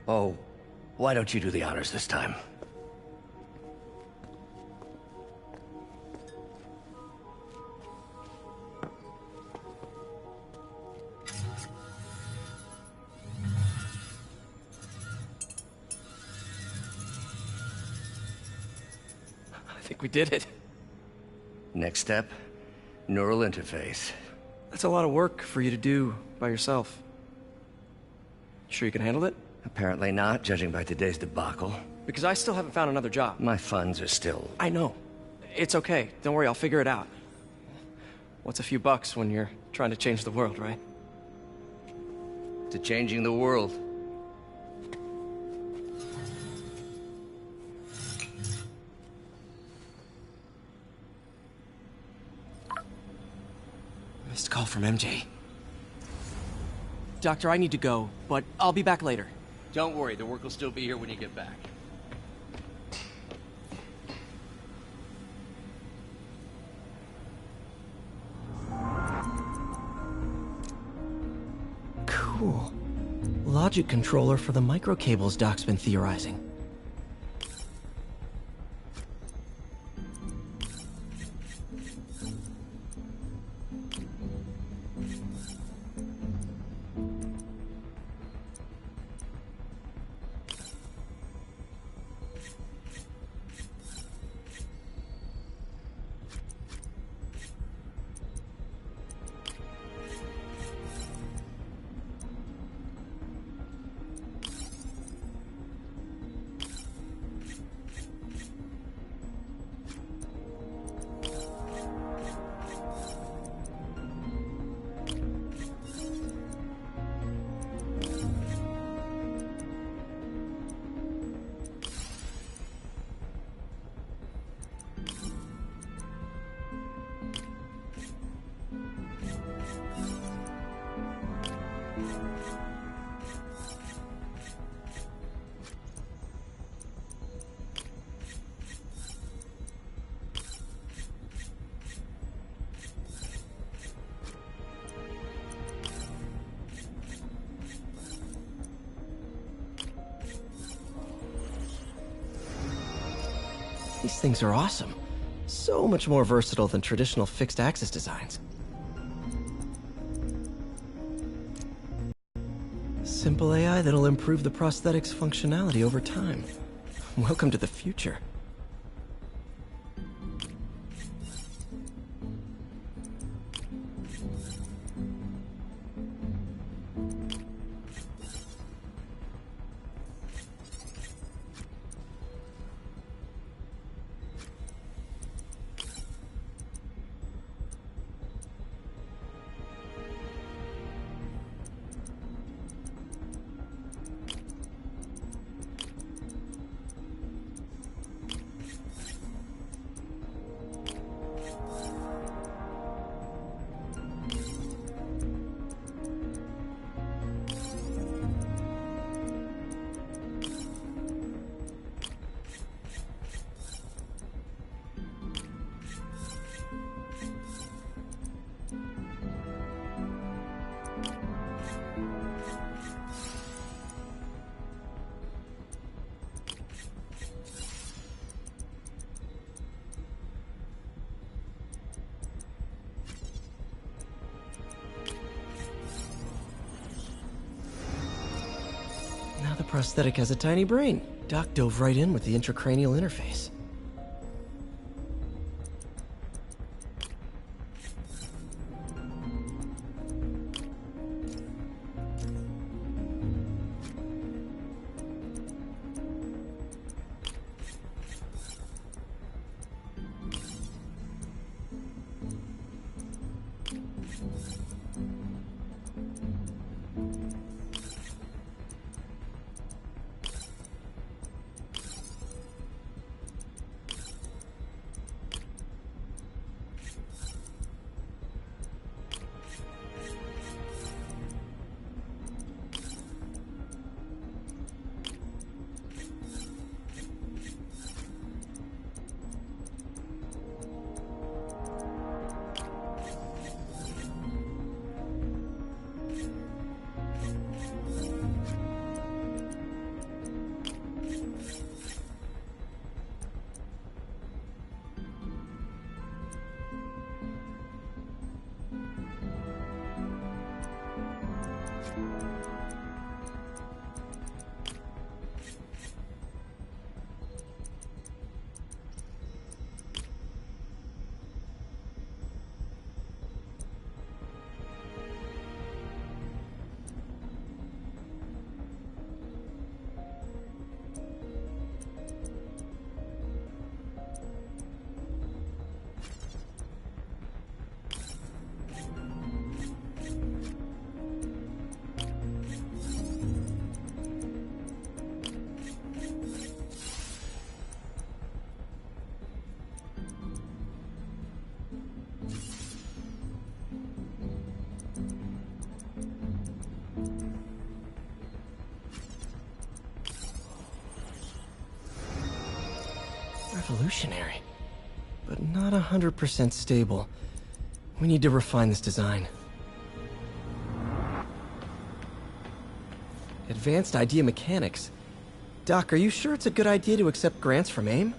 Oh, why don't you do the honors this time? I think we did it. Next step, neural interface. That's a lot of work for you to do by yourself. Sure you can handle it? Apparently not, judging by today's debacle. Because I still haven't found another job. My funds are still... I know. It's okay. Don't worry, I'll figure it out. What's a few bucks when you're trying to change the world, right? To changing the world. Missed call from MJ. Doctor, I need to go, but I'll be back later. Don't worry, the work will still be here when you get back. Cool. Logic controller for the microcables Doc's been theorizing. These things are awesome. So much more versatile than traditional fixed-axis designs. Simple AI that'll improve the prosthetics' functionality over time. Welcome to the future. Now the prosthetic has a tiny brain. Doc dove right in with the intracranial interface. Revolutionary, but not 100% stable. We need to refine this design. Advanced idea mechanics. Doc, are you sure it's a good idea to accept grants from AIM?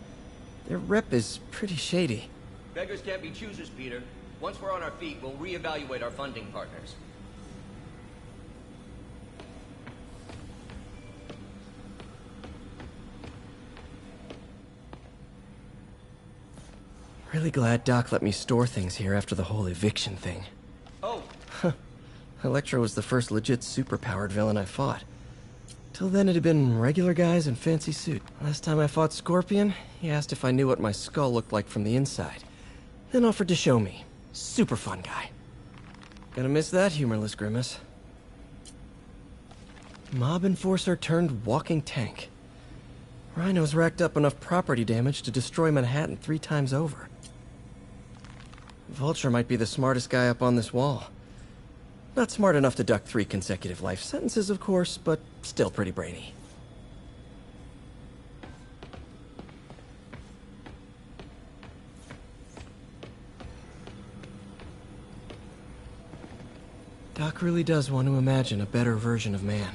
Their rep is pretty shady. Beggars can't be choosers, Peter. Once we're on our feet, we'll reevaluate our funding partners. Really glad Doc let me store things here after the whole eviction thing. Oh! Electro was the first legit superpowered villain I fought. Till then it had been regular guys in fancy suit. Last time I fought Scorpion, he asked if I knew what my skull looked like from the inside. Then offered to show me. Super fun guy. Gonna miss that humorless grimace. Mob enforcer turned walking tank. Rhino's racked up enough property damage to destroy Manhattan 3 times over. Vulture might be the smartest guy up on this wall. Not smart enough to duck 3 consecutive life sentences, of course, but still pretty brainy. Doc really does want to imagine a better version of man.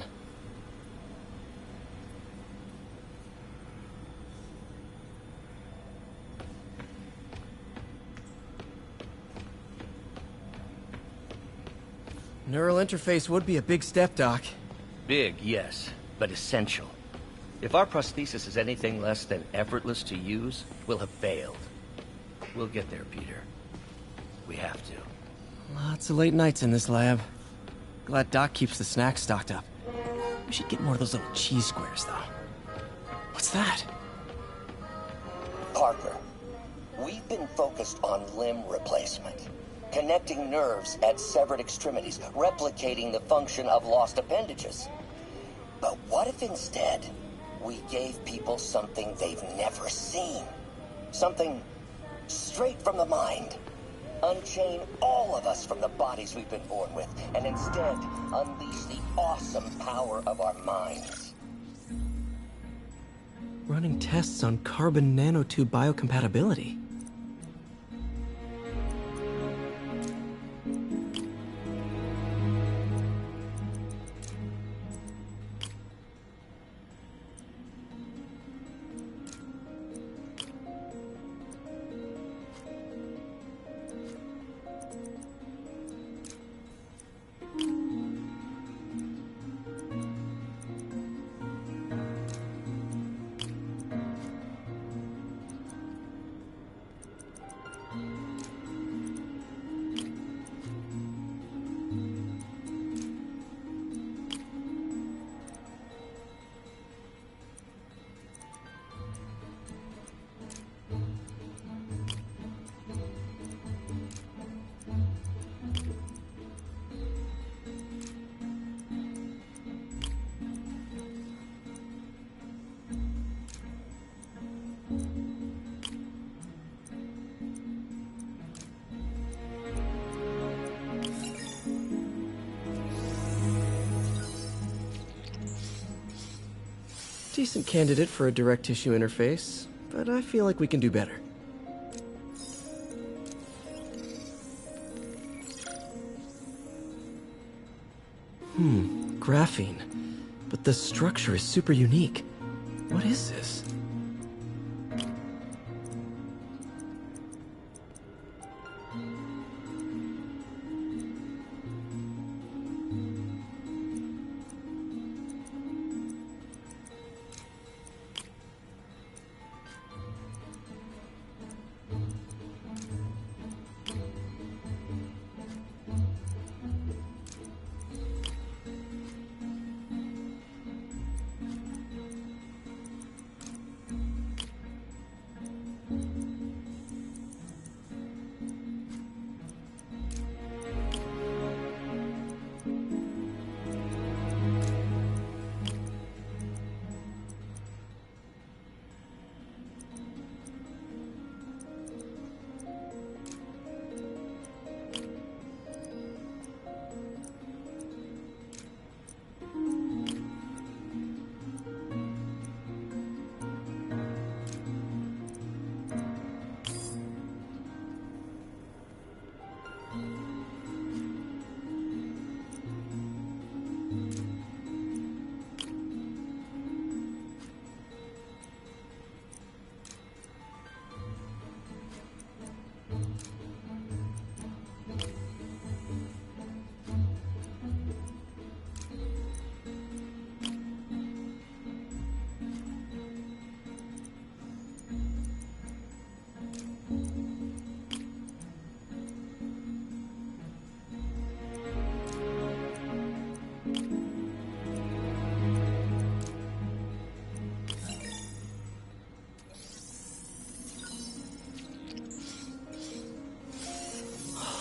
Neural interface would be a big step, Doc. Big, yes, but essential. If our prosthesis is anything less than effortless to use, we'll have failed. We'll get there, Peter. We have to. Lots of late nights in this lab. Glad Doc keeps the snacks stocked up. We should get more of those little cheese squares, though. What's that? Parker, we've been focused on limb replacement. Connecting nerves at severed extremities, replicating the function of lost appendages. But what if instead, we gave people something they've never seen? Something straight from the mind. Unchain all of us from the bodies we've been born with, and instead unleash the awesome power of our minds. Running tests on carbon nanotube biocompatibility. Decent candidate for a direct tissue interface, but I feel like we can do better. Graphene. But the structure is super unique. What is this?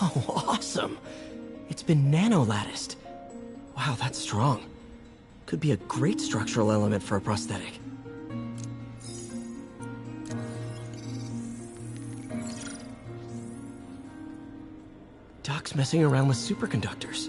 Oh, awesome! It's been nano-latticed. Wow, that's strong. Could be a great structural element for a prosthetic. Doc's messing around with superconductors.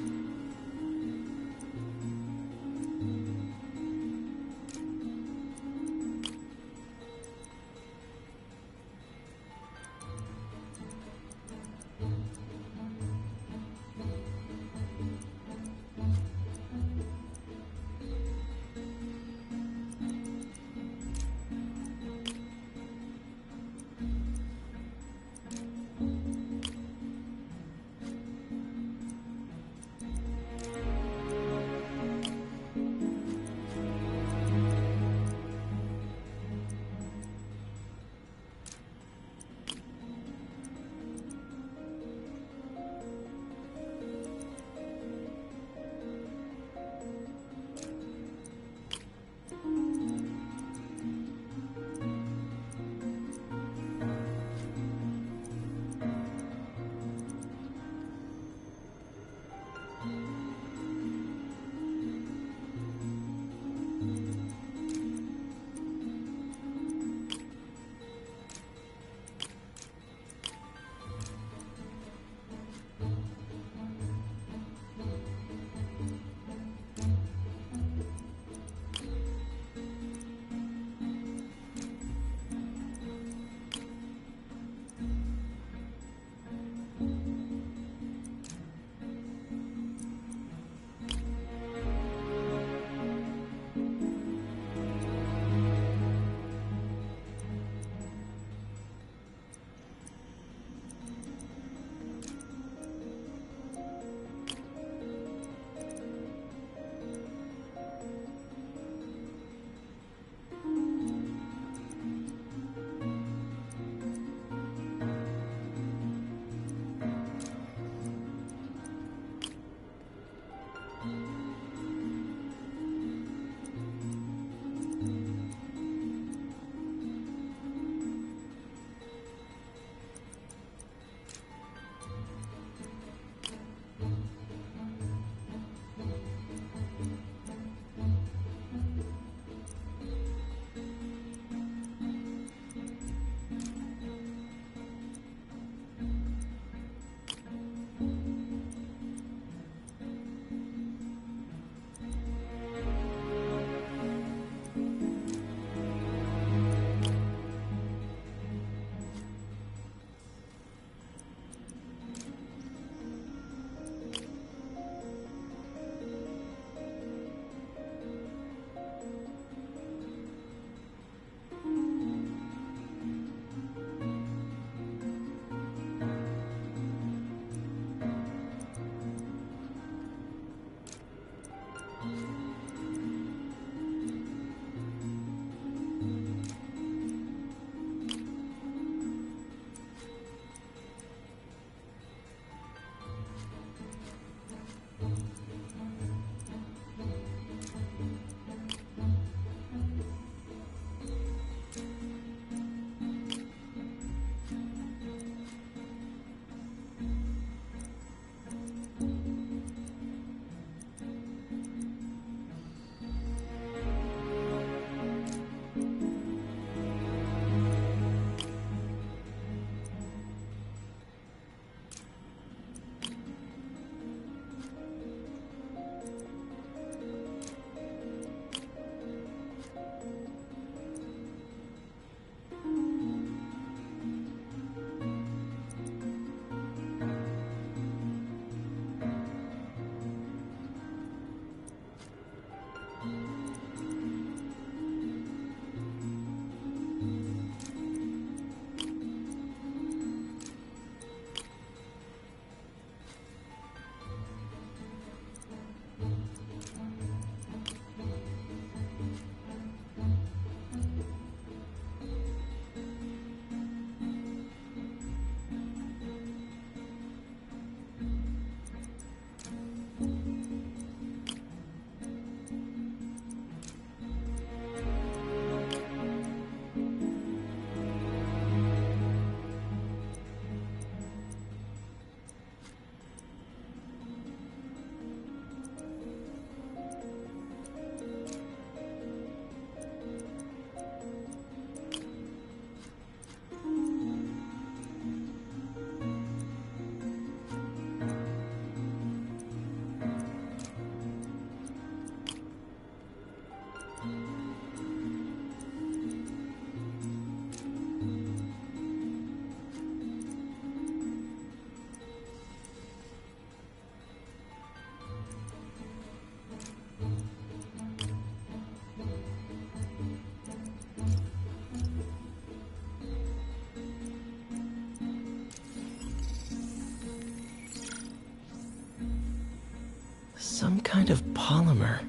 Some kind of polymer.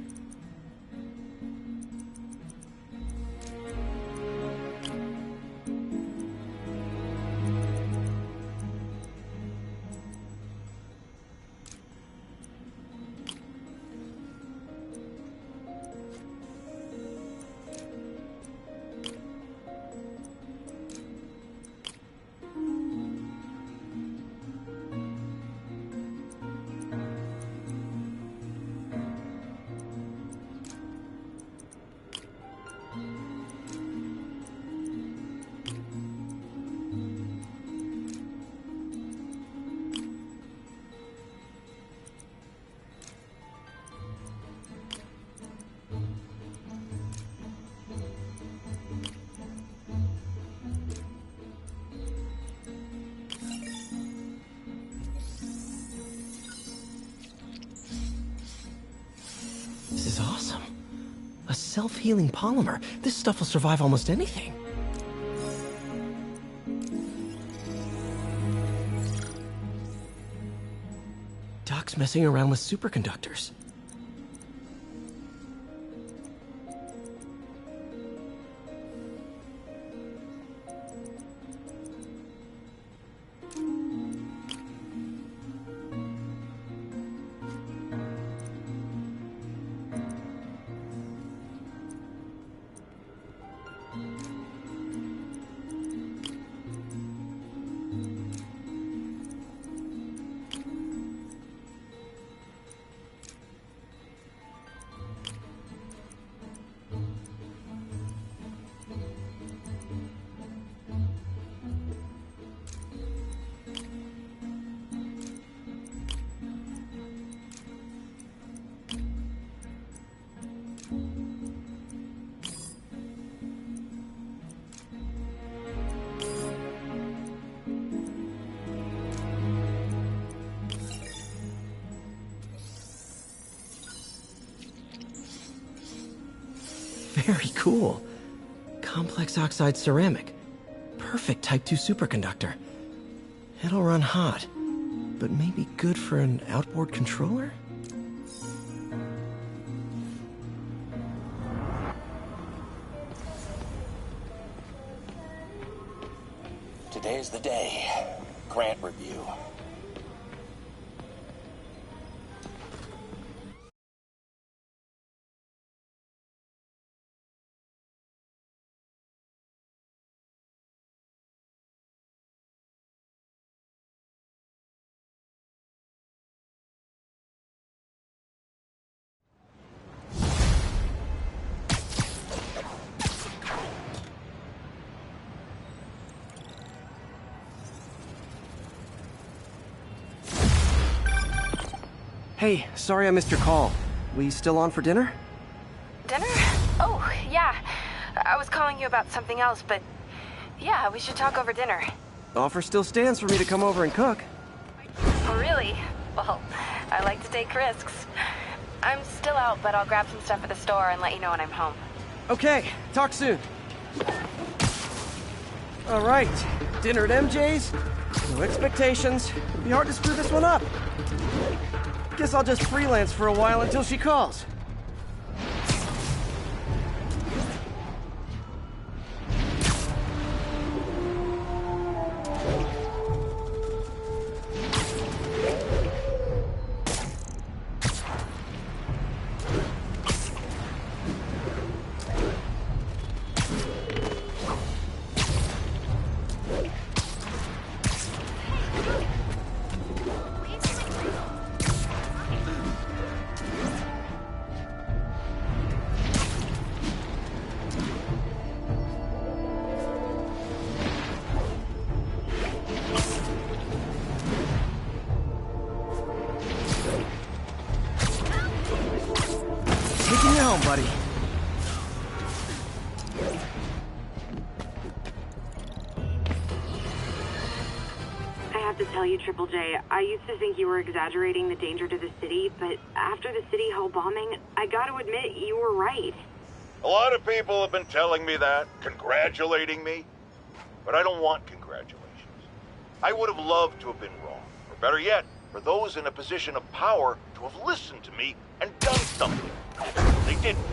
This is awesome. A self-healing polymer. This stuff will survive almost anything. Doc's messing around with superconductors. Very cool. Complex oxide ceramic. Perfect Type 2 superconductor. It'll run hot, but maybe good for an outboard controller? Today's the day. Grant review. Hey, sorry I missed your call. We still on for dinner? Dinner? Oh, yeah. I was calling you about something else, but yeah, we should talk over dinner. Offer still stands for me to come over and cook. Oh, really? Well, I like to take risks. I'm still out, but I'll grab some stuff at the store and let you know when I'm home. Okay, talk soon. All right, dinner at MJ's. No expectations. It'd be hard to screw this one up. Guess I'll just freelance for a while until she calls. Taking you home, buddy. I have to tell you, Triple J, I used to think you were exaggerating the danger to the city, but after the City Hall bombing, I gotta admit, you were right. A lot of people have been telling me that, congratulating me, but I don't want congratulations. I would have loved to have been wrong, or better yet, for those in a position of power to have listened to me and done something. They didn't,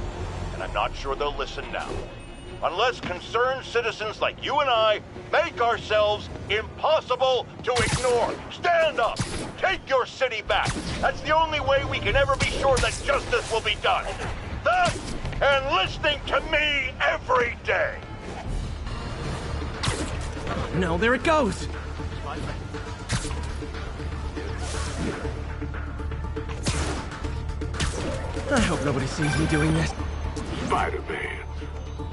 and I'm not sure they'll listen now. Unless concerned citizens like you and I make ourselves impossible to ignore. Stand up! Take your city back! That's the only way we can ever be sure that justice will be done. That and listening to me every day! No, there it goes! I hope nobody sees me doing this. Spider-Man.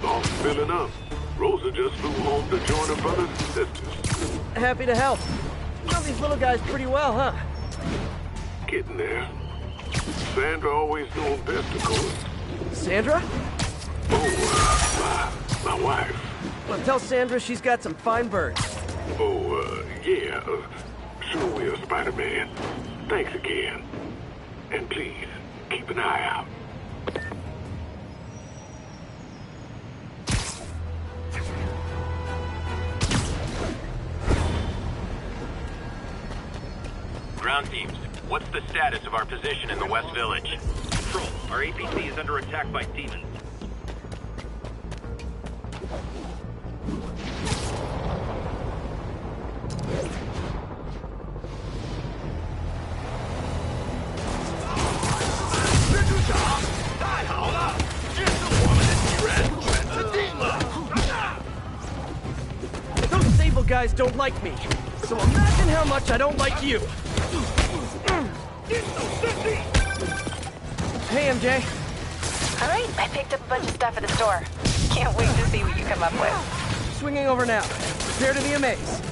All filling up. Rosa just flew home to join her brothers and sisters. Happy to help. You know these little guys pretty well, huh? Getting there. Sandra always knows best, of course. Sandra? Oh, my wife. Well, tell Sandra she's got some fine birds. Oh, yeah. Sure will, Spider-Man. Thanks again. And please, keep an eye out. Ground teams, what's the status of our position in the West Village? Control, our APC is under attack by demons. Those Sable guys don't like me, so imagine how much I don't like you. Hey, MJ. All right, I picked up a bunch of stuff at the store. Can't wait to see what you come up with. Swinging over now. Prepare to be amazed.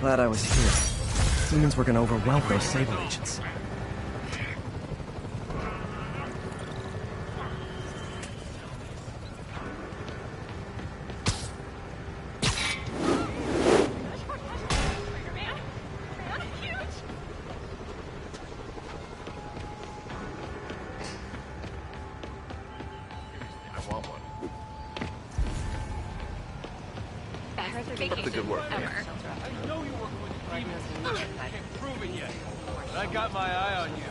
Glad I was here. Demons were gonna overwhelm those Sable agents. Keep up the good work, man. I know you work with the demons. Can't prove it yet, but I got my eye on you.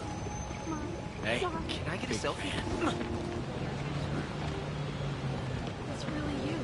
Hey, can I get a selfie? That's really you.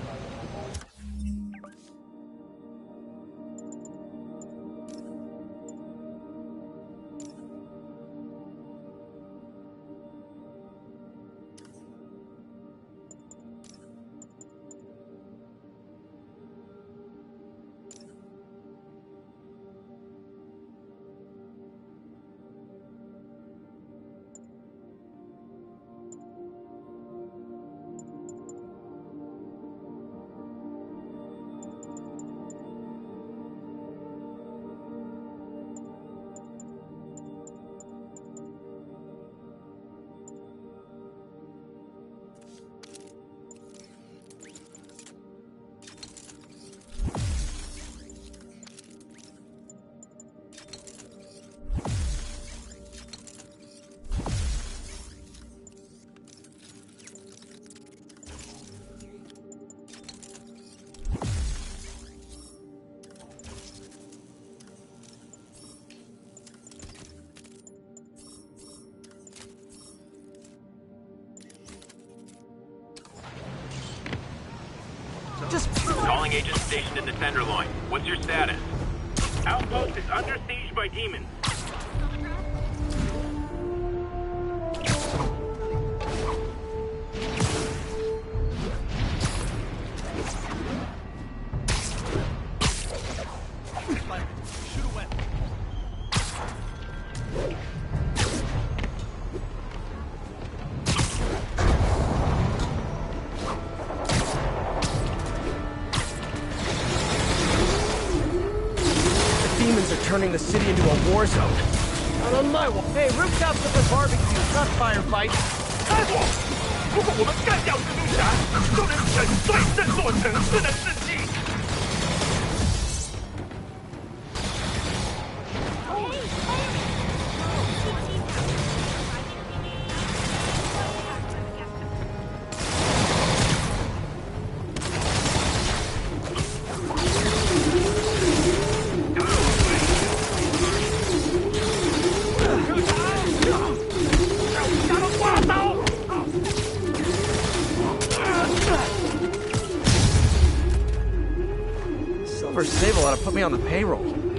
agents stationed in the Tenderloin. What's your status? Outpost is under siege by demons. Turning the city into a war zone. Not on my wall. Hey, rooftops are for barbecues, not firefights. 开火！如果我们干掉蜘蛛侠，就能震碎这座城市的士气。Silver Sable ought to put me on the payroll.